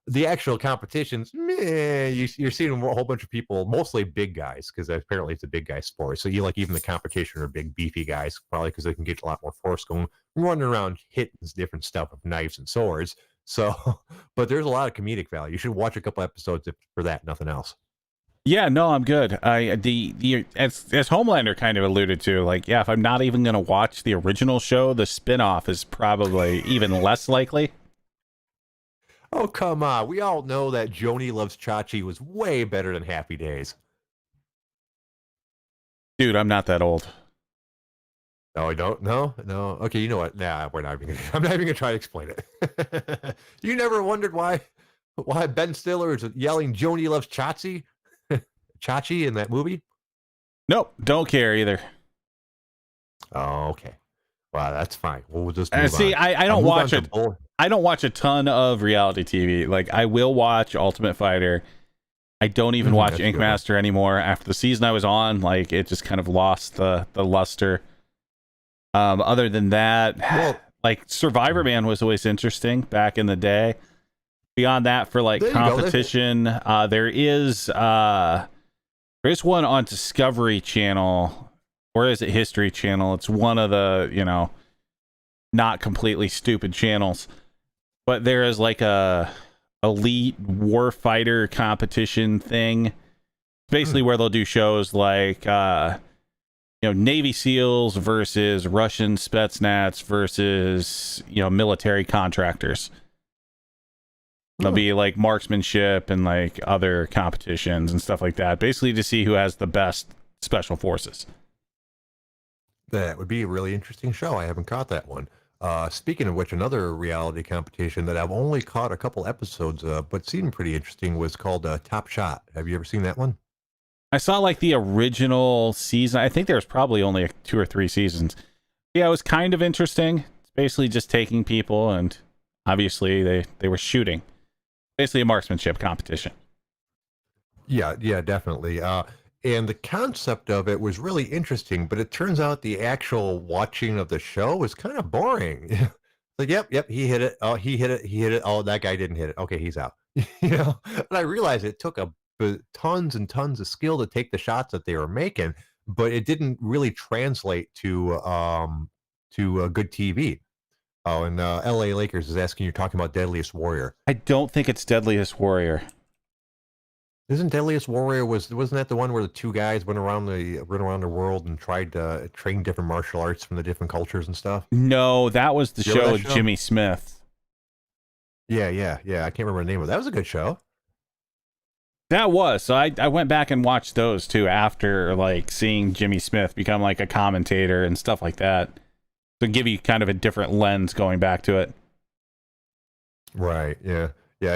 The actual competitions, you're seeing a whole bunch of people, mostly big guys, because apparently it's a big guy sport. So you like even the competition are big beefy guys, probably because they can get a lot more force going, running around hitting different stuff with knives and swords. So, but there's a lot of comedic value. You should watch a couple episodes for that, nothing else. Yeah, no, I'm good. As Homelander kind of alluded to, like, yeah, if I'm not even gonna watch the original show, the spinoff is probably even less likely. Oh, come on. We all know that Joni Loves Chachi was way better than Happy Days. Dude, I'm not that old. No, I don't. No. Okay, you know what? Nah, I'm not even gonna try to explain it. You never wondered why Ben Stiller is yelling Joni Loves Chachi? Chachi in that movie? Nope, don't care either. Oh, okay. Well, that's fine. We'll just move see. on. I don't watch it. I don't watch a ton of reality TV. Like, I will watch Ultimate Fighter. I don't even watch Ink Master anymore. After the season I was on, like, it just kind of lost the luster. Other than that, Like Survivor Man was always interesting back in the day. Beyond that, for like competition, there is one on Discovery Channel, or is it History Channel? It's one of the, not completely stupid channels, but there is like a elite warfighter competition thing, basically where they'll do shows like Navy SEALs versus Russian Spetsnaz versus military contractors. There'll be like marksmanship and like other competitions and stuff like that, basically to see who has the best special forces. That would be a really interesting show. I haven't caught that one. Speaking of which, another reality competition that I've only caught a couple episodes of, but seemed pretty interesting, was called Top Shot. Have you ever seen that one? I saw like the original season. I think there's probably only 2 or 3 seasons. Yeah, it was kind of interesting. It's basically just taking people, and obviously they were shooting. Basically a marksmanship competition. Yeah, definitely. And the concept of it was really interesting, but it turns out the actual watching of the show was kind of boring. Like, yep, he hit it. Oh, he hit it. Oh, that guy didn't hit it. Okay, he's out. And I realized it took tons and tons of skill to take the shots that they were making, but it didn't really translate to good TV. Oh, and LA Lakers is asking, you're talking about Deadliest Warrior. I don't think it's Deadliest Warrior. Isn't Deadliest Warrior wasn't that the one where the 2 guys went around the world and tried to train different martial arts from the different cultures and stuff? No, that was the show with Jimmy Smith. Yeah. I can't remember the name of it. That was a good show. That was. So I went back and watched those too after like seeing Jimmy Smith become like a commentator and stuff like that. To give you kind of a different lens going back to it. Right. Yeah.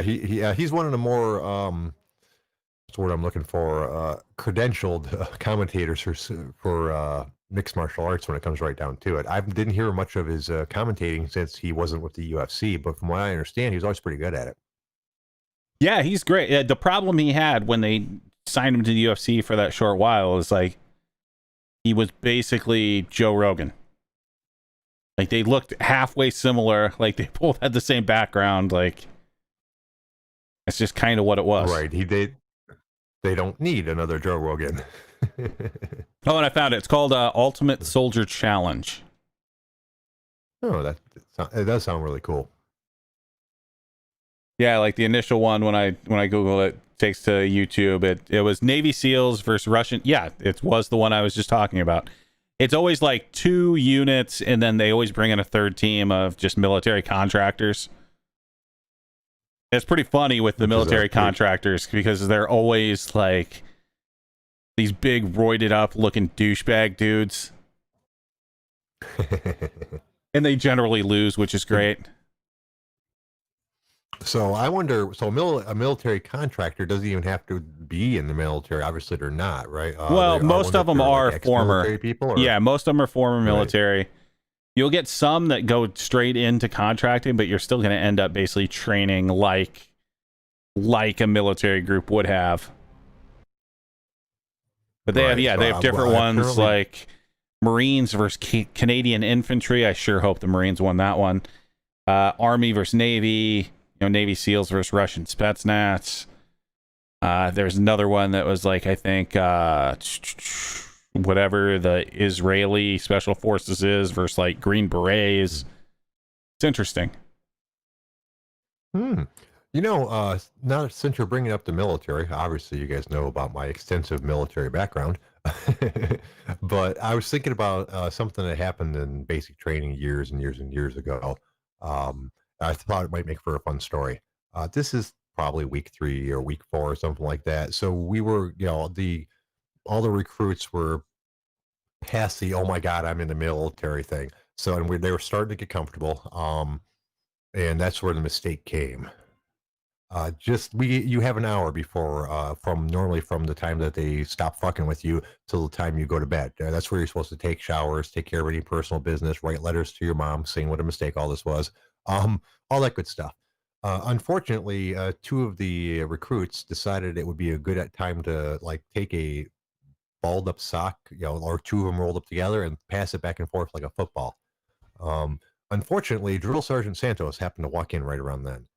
He's one of the more what's the word I'm looking for? Credentialed commentators for mixed martial arts when it comes right down to it. I didn't hear much of his commentating since he wasn't with the UFC, but from what I understand, he was always pretty good at it. Yeah, he's great. The problem he had when they signed him to the UFC for that short while is like he was basically Joe Rogan. Like they looked halfway similar, like they both had the same background. Like that's just kind of what it was. Right. They don't need another Joe Rogan. Oh, and I found it. It's called Ultimate Soldier Challenge. Oh, it does sound really cool. Yeah, like the initial one when I Google it takes to YouTube. It was Navy SEALs versus Russian. Yeah, it was the one I was just talking about. It's always like 2 units, and then they always bring in a third team of just military contractors. It's pretty funny with the military contractors because they're always like these big roided up looking douchebag dudes. And they generally lose, which is great. So I wonder, a military contractor doesn't even have to be in the military. Obviously, they're not, right? Well, most of them are like former people. Or? Yeah, most of them are former military. Right. You'll get some that go straight into contracting, but you're still going to end up basically training like a military group would have. But they have different ones like Marines versus Canadian Infantry. I sure hope the Marines won that one. Army versus Navy. Navy SEALs versus Russian Spetsnaz. There's another one that was like, I think, whatever the Israeli Special Forces is versus like Green Berets. It's interesting. Now since you're bringing up the military, obviously you guys know about my extensive military background. But I was thinking about something that happened in basic training years and years and years ago. I thought it might make for a fun story. This is probably week 3 or week 4 or something like that. So we were, all the recruits were past the, oh my God, I'm in the military thing. So, and they were starting to get comfortable. And that's where the mistake came. You have an hour before, from the time that they stop fucking with you till the time you go to bed. That's where you're supposed to take showers, take care of any personal business, write letters to your mom, saying what a mistake all this was. All that good stuff. Unfortunately, 2 of the recruits decided it would be a good time to like take a balled up sock, or 2 of them rolled up together and pass it back and forth like a football. Unfortunately, Drill Sergeant Santos happened to walk in right around then.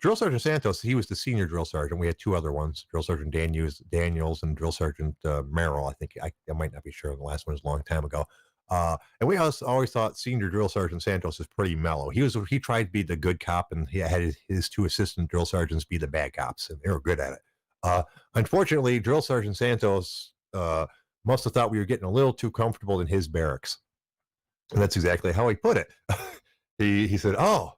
Drill Sergeant Santos, he was the senior drill sergeant. We had two other ones, Drill Sergeant Daniels and Drill Sergeant Merrill. I think I might not be sure. The last one was a long time ago. And we always thought Senior Drill Sergeant Santos was pretty mellow. He tried to be the good cop, and he had his two assistant drill sergeants be the bad cops, and they were good at it. Unfortunately, Drill Sergeant Santos must have thought we were getting a little too comfortable in his barracks, and that's exactly how he put it. He said, "Oh,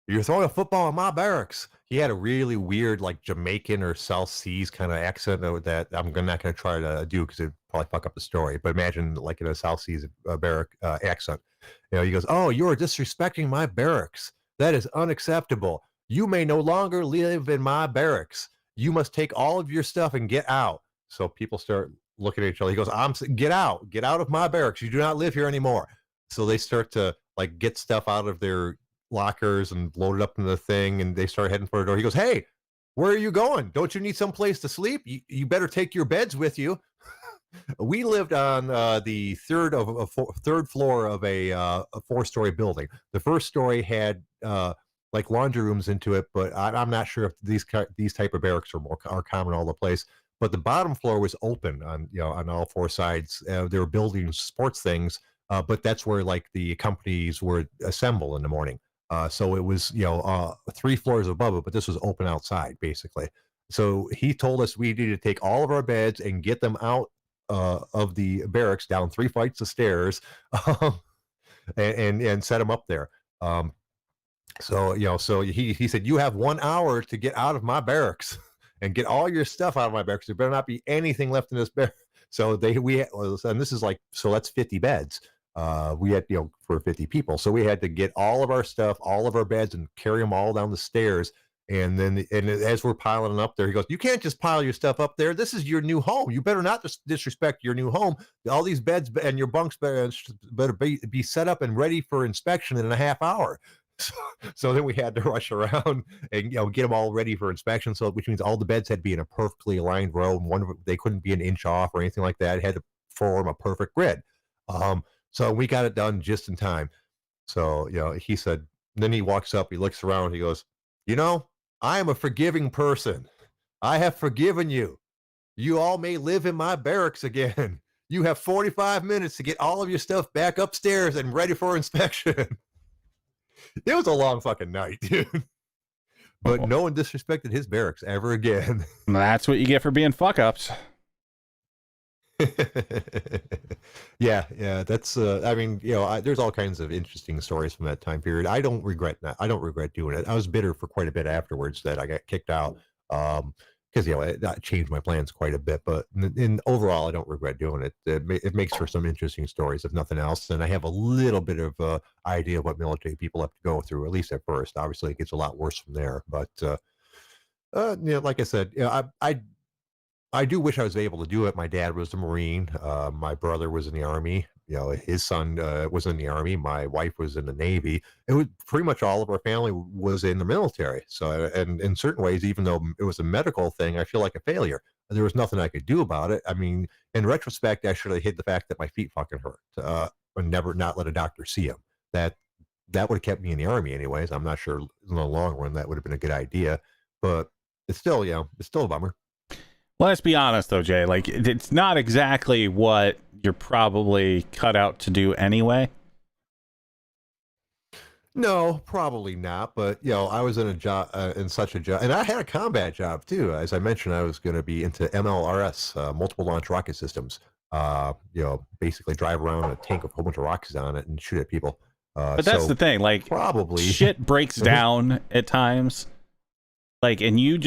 you're throwing a football in my barracks." He had a really weird, like Jamaican or South Seas kind of accent that I'm not going to try to do because it'd probably fuck up the story. But imagine like in a South Seas barrack accent. He goes, "Oh, you are disrespecting my barracks. That is unacceptable. You may no longer live in my barracks. You must take all of your stuff and get out." So people start looking at each other. He goes, get out of my barracks. You do not live here anymore." So they start to like get stuff out of their lockers and load it up into the thing, and they start heading for the door. He goes, "Hey, where are you going? Don't you need some place to sleep? You better take your beds with you." We lived on the third floor of a 4-story building. The first story had like laundry rooms into it, but I'm not sure if these type of barracks are common all the place. But the bottom floor was open on all four sides. They were building sports things, but that's where like the companies were assembled in the morning. So it was 3 floors above it, but this was open outside basically. So he told us we needed to take all of our beds and get them out of the barracks down 3 flights of stairs, and set them up there. So he said, "You have 1 hour to get out of my barracks and get all your stuff out of my barracks. There better not be anything left in this barracks." So and this is like, so that's 50 beds. We had, for 50 people. So we had to get all of our stuff, all of our beds, and carry them all down the stairs. And then, as we're piling them up there, he goes, "You can't just pile your stuff up there. This is your new home. You better not disrespect your new home. All these beds and your bunks better be set up and ready for inspection in a half hour." So then we had to rush around and get them all ready for inspection. So which means all the beds had to be in a perfectly aligned row, and they couldn't be an inch off or anything like that. It had to form a perfect grid. So we got it done just in time. So he said. Then he walks up, he looks around, he goes, "I am a forgiving person. I have forgiven you. You all may live in my barracks again. You have 45 minutes to get all of your stuff back upstairs and ready for inspection." It was a long fucking night, dude. But no one disrespected his barracks ever again. That's what you get for being fuck ups. Yeah, that's there's all kinds of interesting stories from that time period. I don't regret that. I don't regret doing it. I was bitter for quite a bit afterwards that I got kicked out, because it changed my plans quite a bit, but in overall I don't regret doing it. It makes for some interesting stories, if nothing else, and I have a little bit of idea of what military people have to go through, at least at first. Obviously it gets a lot worse from there, but like I said, I do wish I was able to do it. My dad was a Marine. My brother was in the Army. His son was in the Army. My wife was in the Navy. It was pretty much all of our family was in the military. So, and in certain ways, even though it was a medical thing, I feel like a failure. There was nothing I could do about it. I mean, in retrospect, I should have hid the fact that my feet fucking hurt, and never not let a doctor see them. That would have kept me in the Army anyways. I'm not sure in the long run that would have been a good idea, but it's still, it's still a bummer. Let's be honest, though, Jay. Like, it's not exactly what you're probably cut out to do anyway. No, probably not. But I was in a job, in such a job, and I had a combat job too. As I mentioned, I was going to be into MLRS, multiple launch rocket systems. Basically drive around a tank with a whole bunch of rockets on it and shoot at people. But that's the thing. Like, probably shit breaks down at times. Like, and you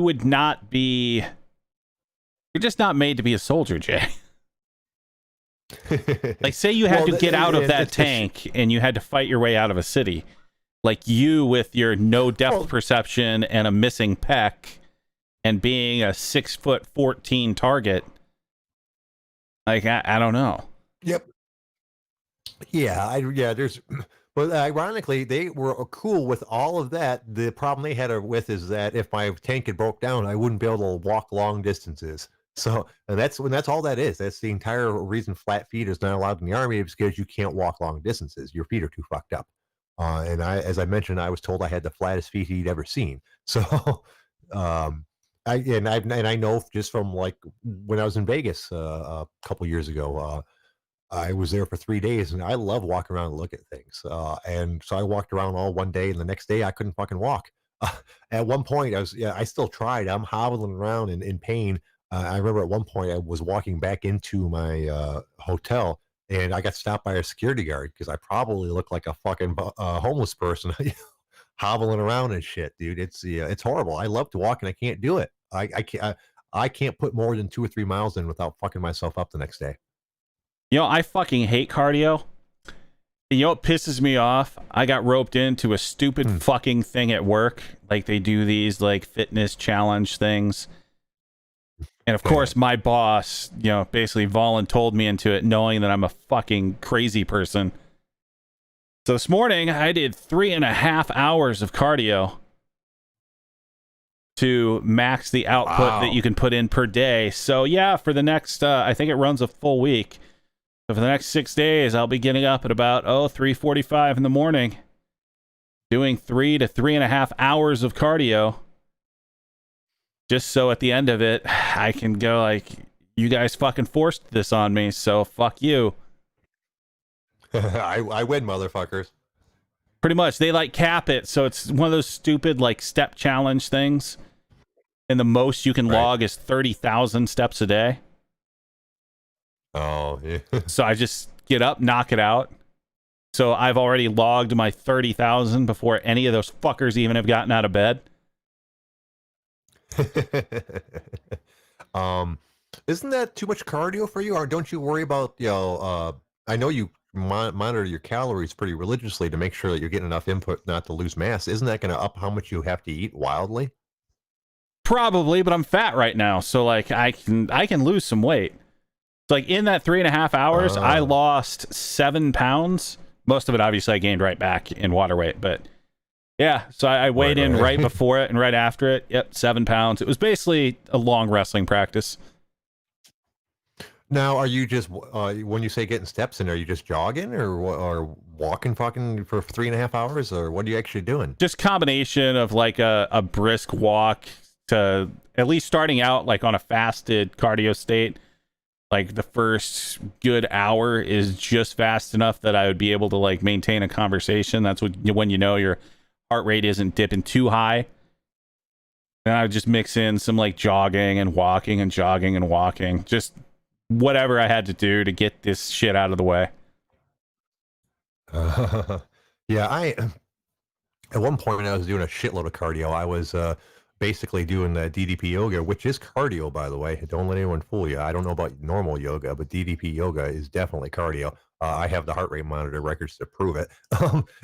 would not be. You're just not made to be a soldier, Jay. Like, say you had to get out of that tank and you had to fight your way out of a city. Like, you with your no depth perception and a missing pec and being a 6'14" target. Like, I don't know. Yep. Yeah, there's. But ironically, they were cool with all of that. The problem they had with is that if my tank had broke down, I wouldn't be able to walk long distances. So, and that's all that is. That's the entire reason flat feet is not allowed in the army, is because you can't walk long distances. Your feet are too fucked up. And as I mentioned, I was told I had the flattest feet he'd ever seen. So, um, I know just from like when I was in Vegas a couple years ago. I was there for 3 days, and I love walking around and look at things. And so I walked around all one day, and the next day I couldn't fucking walk. At one point, I still tried. I'm hobbling around in pain. I remember at one point I was walking back into my hotel, and I got stopped by a security guard because I probably looked like a fucking homeless person, hobbling around and shit, dude. It's horrible. I love to walk, and I can't do it. I can't put more than 2 or 3 miles in without fucking myself up the next day. You know, I fucking hate cardio. You know what pisses me off? I got roped into a stupid fucking thing at work. Like, they do these, like, fitness challenge things. And, of course, my boss, you know, basically voluntold me into it, knowing that I'm a fucking crazy person. So this morning, I did 3.5 hours of cardio to max the output that you can put in per day. So, yeah, for the next, I think it runs a full week. So for the next 6 days, I'll be getting up at about 3:45 in the morning, doing 3 to 3.5 hours of cardio, just so at the end of it, I can go like, you guys fucking forced this on me, so fuck you. I win, motherfuckers. Pretty much, they like cap it, so it's one of those stupid like step challenge things, and the most you can log is 30,000 steps a day. Oh, yeah. So I just get up, knock it out. So I've already logged my 30,000 before any of those fuckers even have gotten out of bed. Isn't that too much cardio for you, or don't you worry about, I know you monitor your calories pretty religiously to make sure that you're getting enough input not to lose mass. Isn't that going to up how much you have to eat wildly? Probably, but I'm fat right now, so like I can lose some weight. Like in that 3.5 hours, I lost 7 pounds. Most of it, obviously, I gained right back in water weight. But yeah, so I weighed in right before it and right after it. Yep, 7 pounds. It was basically a long wrestling practice. Now, are you just when you say getting steps in, are you just jogging or walking fucking for 3.5 hours, or what are you actually doing? Just combination of like a brisk walk to at least starting out like on a fasted cardio state. Like the first good hour is just fast enough that I would be able to like maintain a conversation. That's when you know your heart rate isn't dipping too high. And I would just mix in some like jogging and walking and jogging and walking. Just whatever I had to do to get this shit out of the way. Yeah, at one point when I was doing a shitload of cardio, I was basically doing the DDP yoga, which is cardio, by the way. Don't let anyone fool you. I don't know about normal yoga, but DDP yoga is definitely cardio. I have the heart rate monitor records to prove it.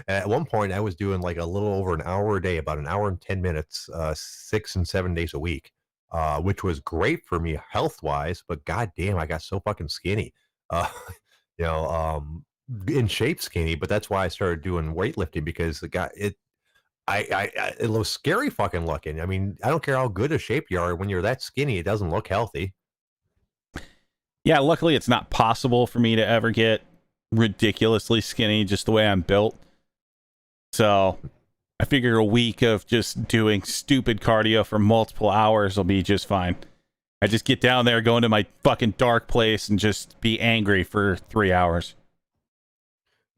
At one point, I was doing like a little over an hour a day, about an hour and 10 minutes, 6 and 7 days a week, which was great for me health-wise, but goddamn, I got so fucking skinny. Uh, you know, in shape skinny, but that's why I started doing weightlifting, because it looks scary fucking looking. I mean, I don't care how good a shape you are. When you're that skinny, it doesn't look healthy. Yeah, luckily it's not possible for me to ever get ridiculously skinny just the way I'm built. So I figure a week of just doing stupid cardio for multiple hours will be just fine. I just get down there, go into my fucking dark place, and just be angry for 3 hours.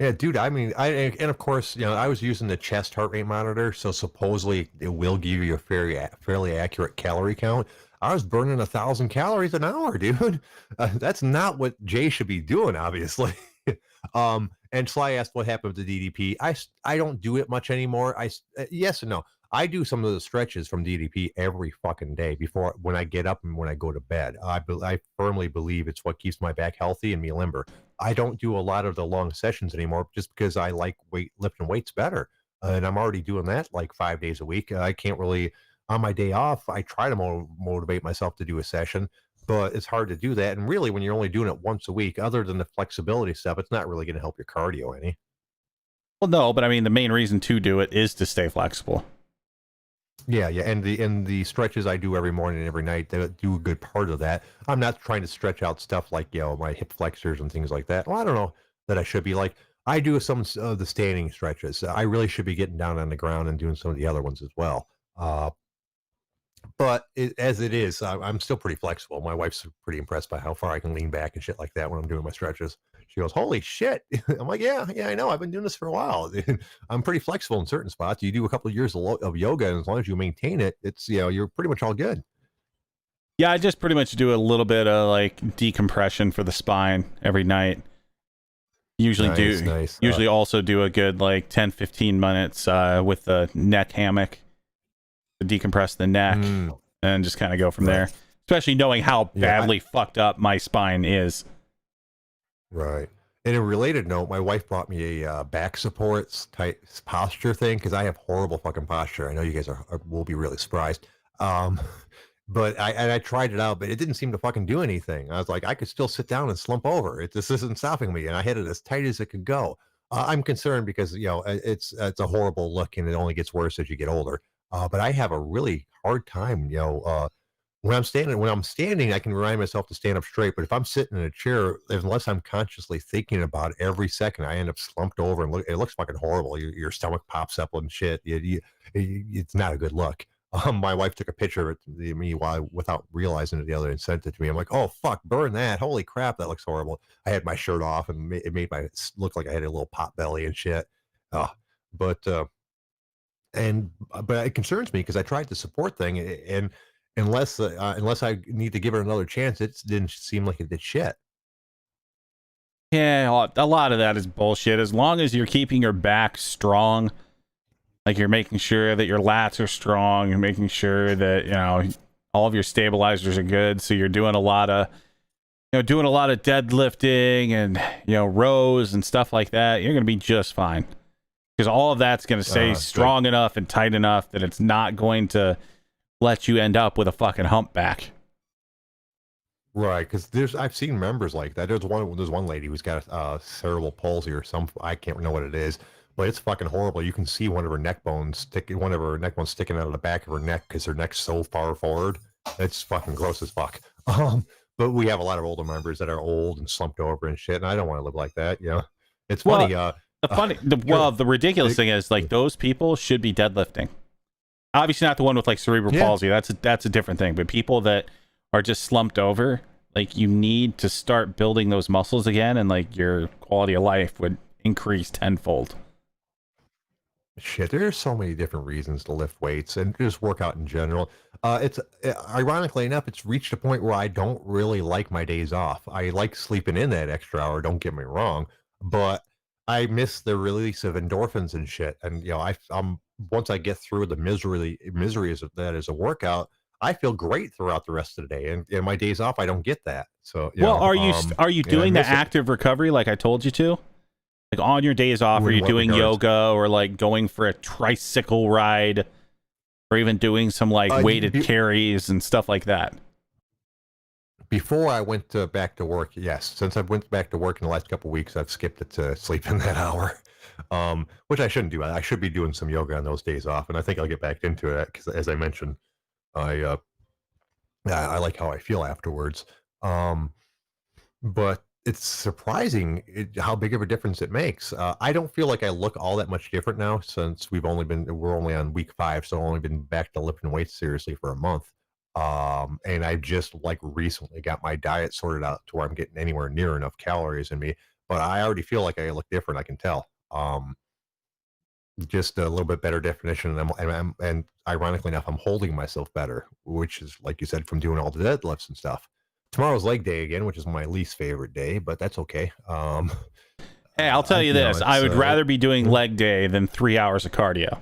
Yeah, dude. I mean, and of course, I was using the chest heart rate monitor, so supposedly it will give you a fairly accurate calorie count. I was burning 1,000 calories an hour, dude. That's not what Jay should be doing, obviously. And so I asked what happened with the DDP. I don't do it much anymore. Yes and no. I do some of the stretches from DDP every fucking day when I get up and when I go to bed. I firmly believe it's what keeps my back healthy and me limber. I don't do a lot of the long sessions anymore just because I like lifting weights better. And I'm already doing that like 5 days a week. I can't really, on my day off, I try to motivate myself to do a session, but it's hard to do that. And really, when you're only doing it once a week, other than the flexibility stuff, it's not really going to help your cardio any. Well, no, but I mean, the main reason to do it is to stay flexible. Yeah, yeah, and the stretches I do every morning and every night, they do a good part of that. I'm not trying to stretch out stuff like my hip flexors and things like that. Well, I don't know that I should be like I do some of the standing stretches. I really should be getting down on the ground and doing some of the other ones as well. Uh, but as it is, I'm still pretty flexible. My wife's pretty impressed by how far I can lean back and shit like that when I'm doing my stretches. She goes, "Holy shit!" I'm like, "Yeah, yeah, I know. I've been doing this for a while. I'm pretty flexible in certain spots. You do a couple of years of yoga, and as long as you maintain it, it's you're pretty much all good." Yeah, I just pretty much do a little bit of like decompression for the spine every night. Usually Nice, do nice. usually also do a good like 10-15 minutes with the neck hammock to decompress the neck Mm, and just kind of go from right. there. Especially knowing how Yeah, badly fucked up my spine is. right. And in a related note, my wife bought me a back supports type posture thing because I have horrible fucking posture. I know you guys will be really surprised. Um, but I tried it out, but it didn't seem to fucking do anything. I was like, I could still sit down and slump over. This isn't stopping me, and I had it as tight as it could go. I'm concerned because it's a horrible look, and it only gets worse as you get older. But I have a really hard time, when I'm standing, I can remind myself to stand up straight. But if I'm sitting in a chair, unless I'm consciously thinking about it every second, I end up slumped over and it looks fucking horrible. Your stomach pops up and shit. It's not a good look. My wife took a picture of it to me without realizing it the other and sent it to me. I'm like, oh fuck, burn that! Holy crap, that looks horrible. I had my shirt off and it made my look like I had a little pot belly and shit. Uh, but but it concerns me because I tried the support thing, and unless I need to give it another chance, it didn't seem like it did shit. Yeah, a lot of that is bullshit. As long as you're keeping your back strong, like you're making sure that your lats are strong, you're making sure that, all of your stabilizers are good. So you're doing a lot of, doing a lot of deadlifting and, rows and stuff like that. You're going to be just fine. Because all of that's going to stay strong enough and tight enough that it's not going to let you end up with a fucking humpback. Right, because I've seen members like that. There's one lady who's got cerebral palsy or I can't know what it is, but it's fucking horrible. You can see one of her neck bones sticking out of the back of her neck because her neck's so far forward. It's fucking gross as fuck. But we have a lot of older members that are old and slumped over and shit, and I don't want to live like that. It's funny. The ridiculous thing is like those people should be deadlifting. Obviously not the one with like cerebral palsy. That's a different thing. But people that are just slumped over, like you need to start building those muscles again, and like your quality of life would increase tenfold. Shit, there's so many different reasons to lift weights and just work out in general. It's ironically enough, it's reached a point where I don't really like my days off. I like sleeping in that extra hour. Don't get me wrong, but I miss the release of endorphins and shit. And I'm once I get through the misery is that as a workout, I feel great throughout the rest of the day. And my days off, I don't get that. So are you doing the active recovery like I told you to? Like on your days off, are you doing yoga or like going for a tricycle ride or even doing some like weighted carries and stuff like that? Before I went back to work, yes. Since I went back to work in the last couple of weeks, I've skipped it to sleep in that hour, which I shouldn't do. I should be doing some yoga on those days off, and I think I'll get back into it because, as I mentioned, I like how I feel afterwards. But it's surprising how big of a difference it makes. I don't feel like I look all that much different now since we're only on week 5, so I've only been back to lifting weights seriously for a month. And I just like recently got my diet sorted out to where I'm getting anywhere near enough calories in me, but I already feel like I look different. I can tell. Just a little bit better definition, and ironically enough, I'm holding myself better, which is like you said, from doing all the deadlifts and stuff. Tomorrow's leg day again, which is my least favorite day, but that's okay. Hey, I'll tell you this: I would rather be doing leg day than 3 hours of cardio.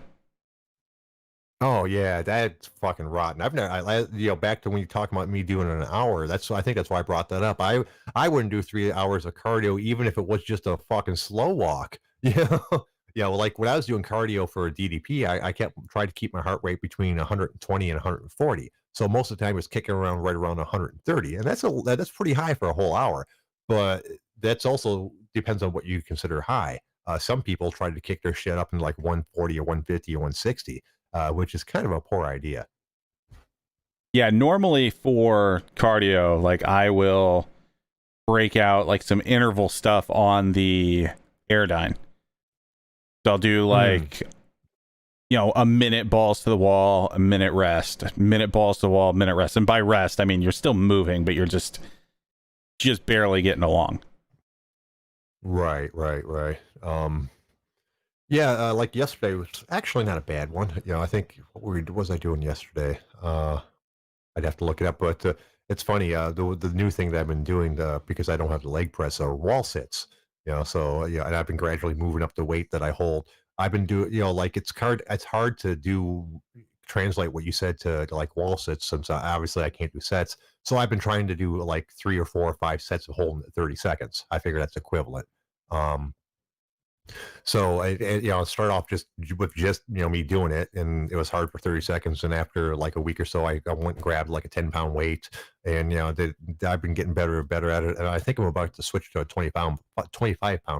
Oh yeah, that's fucking rotten. I've never, back to when you talk about me doing an hour. I think that's why I brought that up. I wouldn't do 3 hours of cardio even if it was just a fucking slow walk. Yeah, well, like when I was doing cardio for a DDP, I kept trying to keep my heart rate between 120 and 140. So most of the time it was kicking around right around 130, and that's pretty high for a whole hour. But that's also depends on what you consider high. Some people try to kick their shit up in like 140 or 150 or 160. which is kind of a poor idea. Yeah, normally for cardio, like I will break out like some interval stuff on the Airdyne. So I'll do like, a minute balls to the wall, a minute rest, minute balls to the wall, minute rest. And by rest, I mean you're still moving, but you're just barely getting along. Right. Yeah, like yesterday was actually not a bad one. I think what was I doing yesterday? I'd have to look it up, but it's funny. The new thing that I've been doing because I don't have the leg press are wall sits. So and I've been gradually moving up the weight that I hold. I've been doing, like it's hard to translate what you said to like wall sits since obviously I can't do sets. So I've been trying to do like 3 or 4 or 5 sets of holding at 30 seconds. I figure that's equivalent. So I start off just with me doing it, and it was hard for 30 seconds. And after like a week or so, I went and grabbed like a 10-pound weight, and I've been getting better and better at it. And I think I'm about to switch to a 25-pound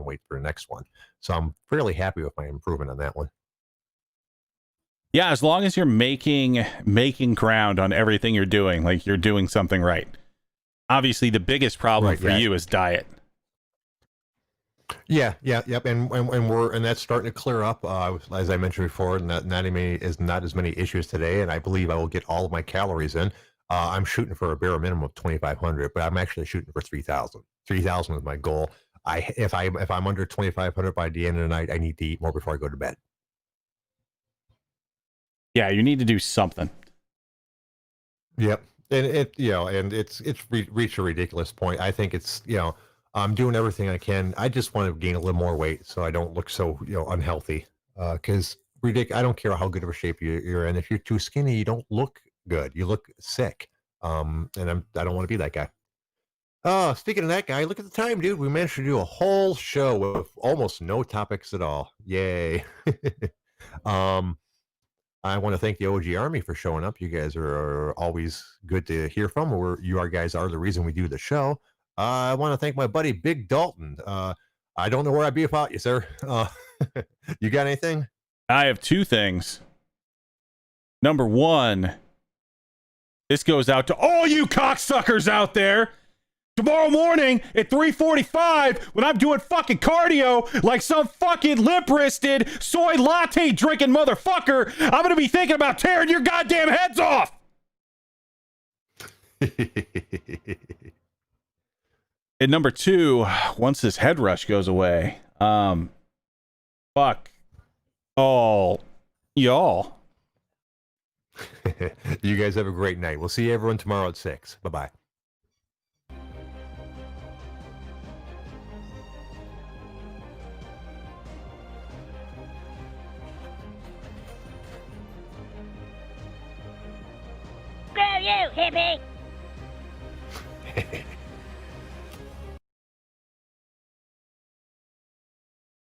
weight for the next one. So I'm fairly happy with my improvement on that one. Yeah, as long as you're making ground on everything you're doing, like you're doing something right. Obviously, the biggest problem for you is diet. Yep, and that's starting to clear up. As I mentioned before, not as many issues today, and I believe I will get all of my calories in. I'm shooting for a bare minimum of 2,500, but I'm actually shooting for 3,000. 3,000 is my goal. If I'm under 2,500 by the end of the night, I need to eat more before I go to bed. Yeah, you need to do something. Yep, and it's reached a ridiculous point. I think it's I'm doing everything I can. I just want to gain a little more weight so I don't look so unhealthy. Because I don't care how good of a shape you're in. If you're too skinny, you don't look good. You look sick. And I don't want to be that guy. Speaking of that guy, look at the time, dude. We managed to do a whole show with almost no topics at all. Yay. I want to thank the OG Army for showing up. You guys are always good to hear from. You guys are the reason we do the show. I want to thank my buddy Big Dalton. I don't know where I'd be without you, sir. You got anything? I have 2 things. Number 1, this goes out to all you cocksuckers out there. Tomorrow morning at 3:45, when I'm doing fucking cardio like some fucking limp-wristed soy latte drinking motherfucker, I'm gonna be thinking about tearing your goddamn heads off. And number 2, once this head rush goes away, fuck all y'all. You guys have a great night. We'll see everyone tomorrow at 6. Bye-bye. Screw you, hippie!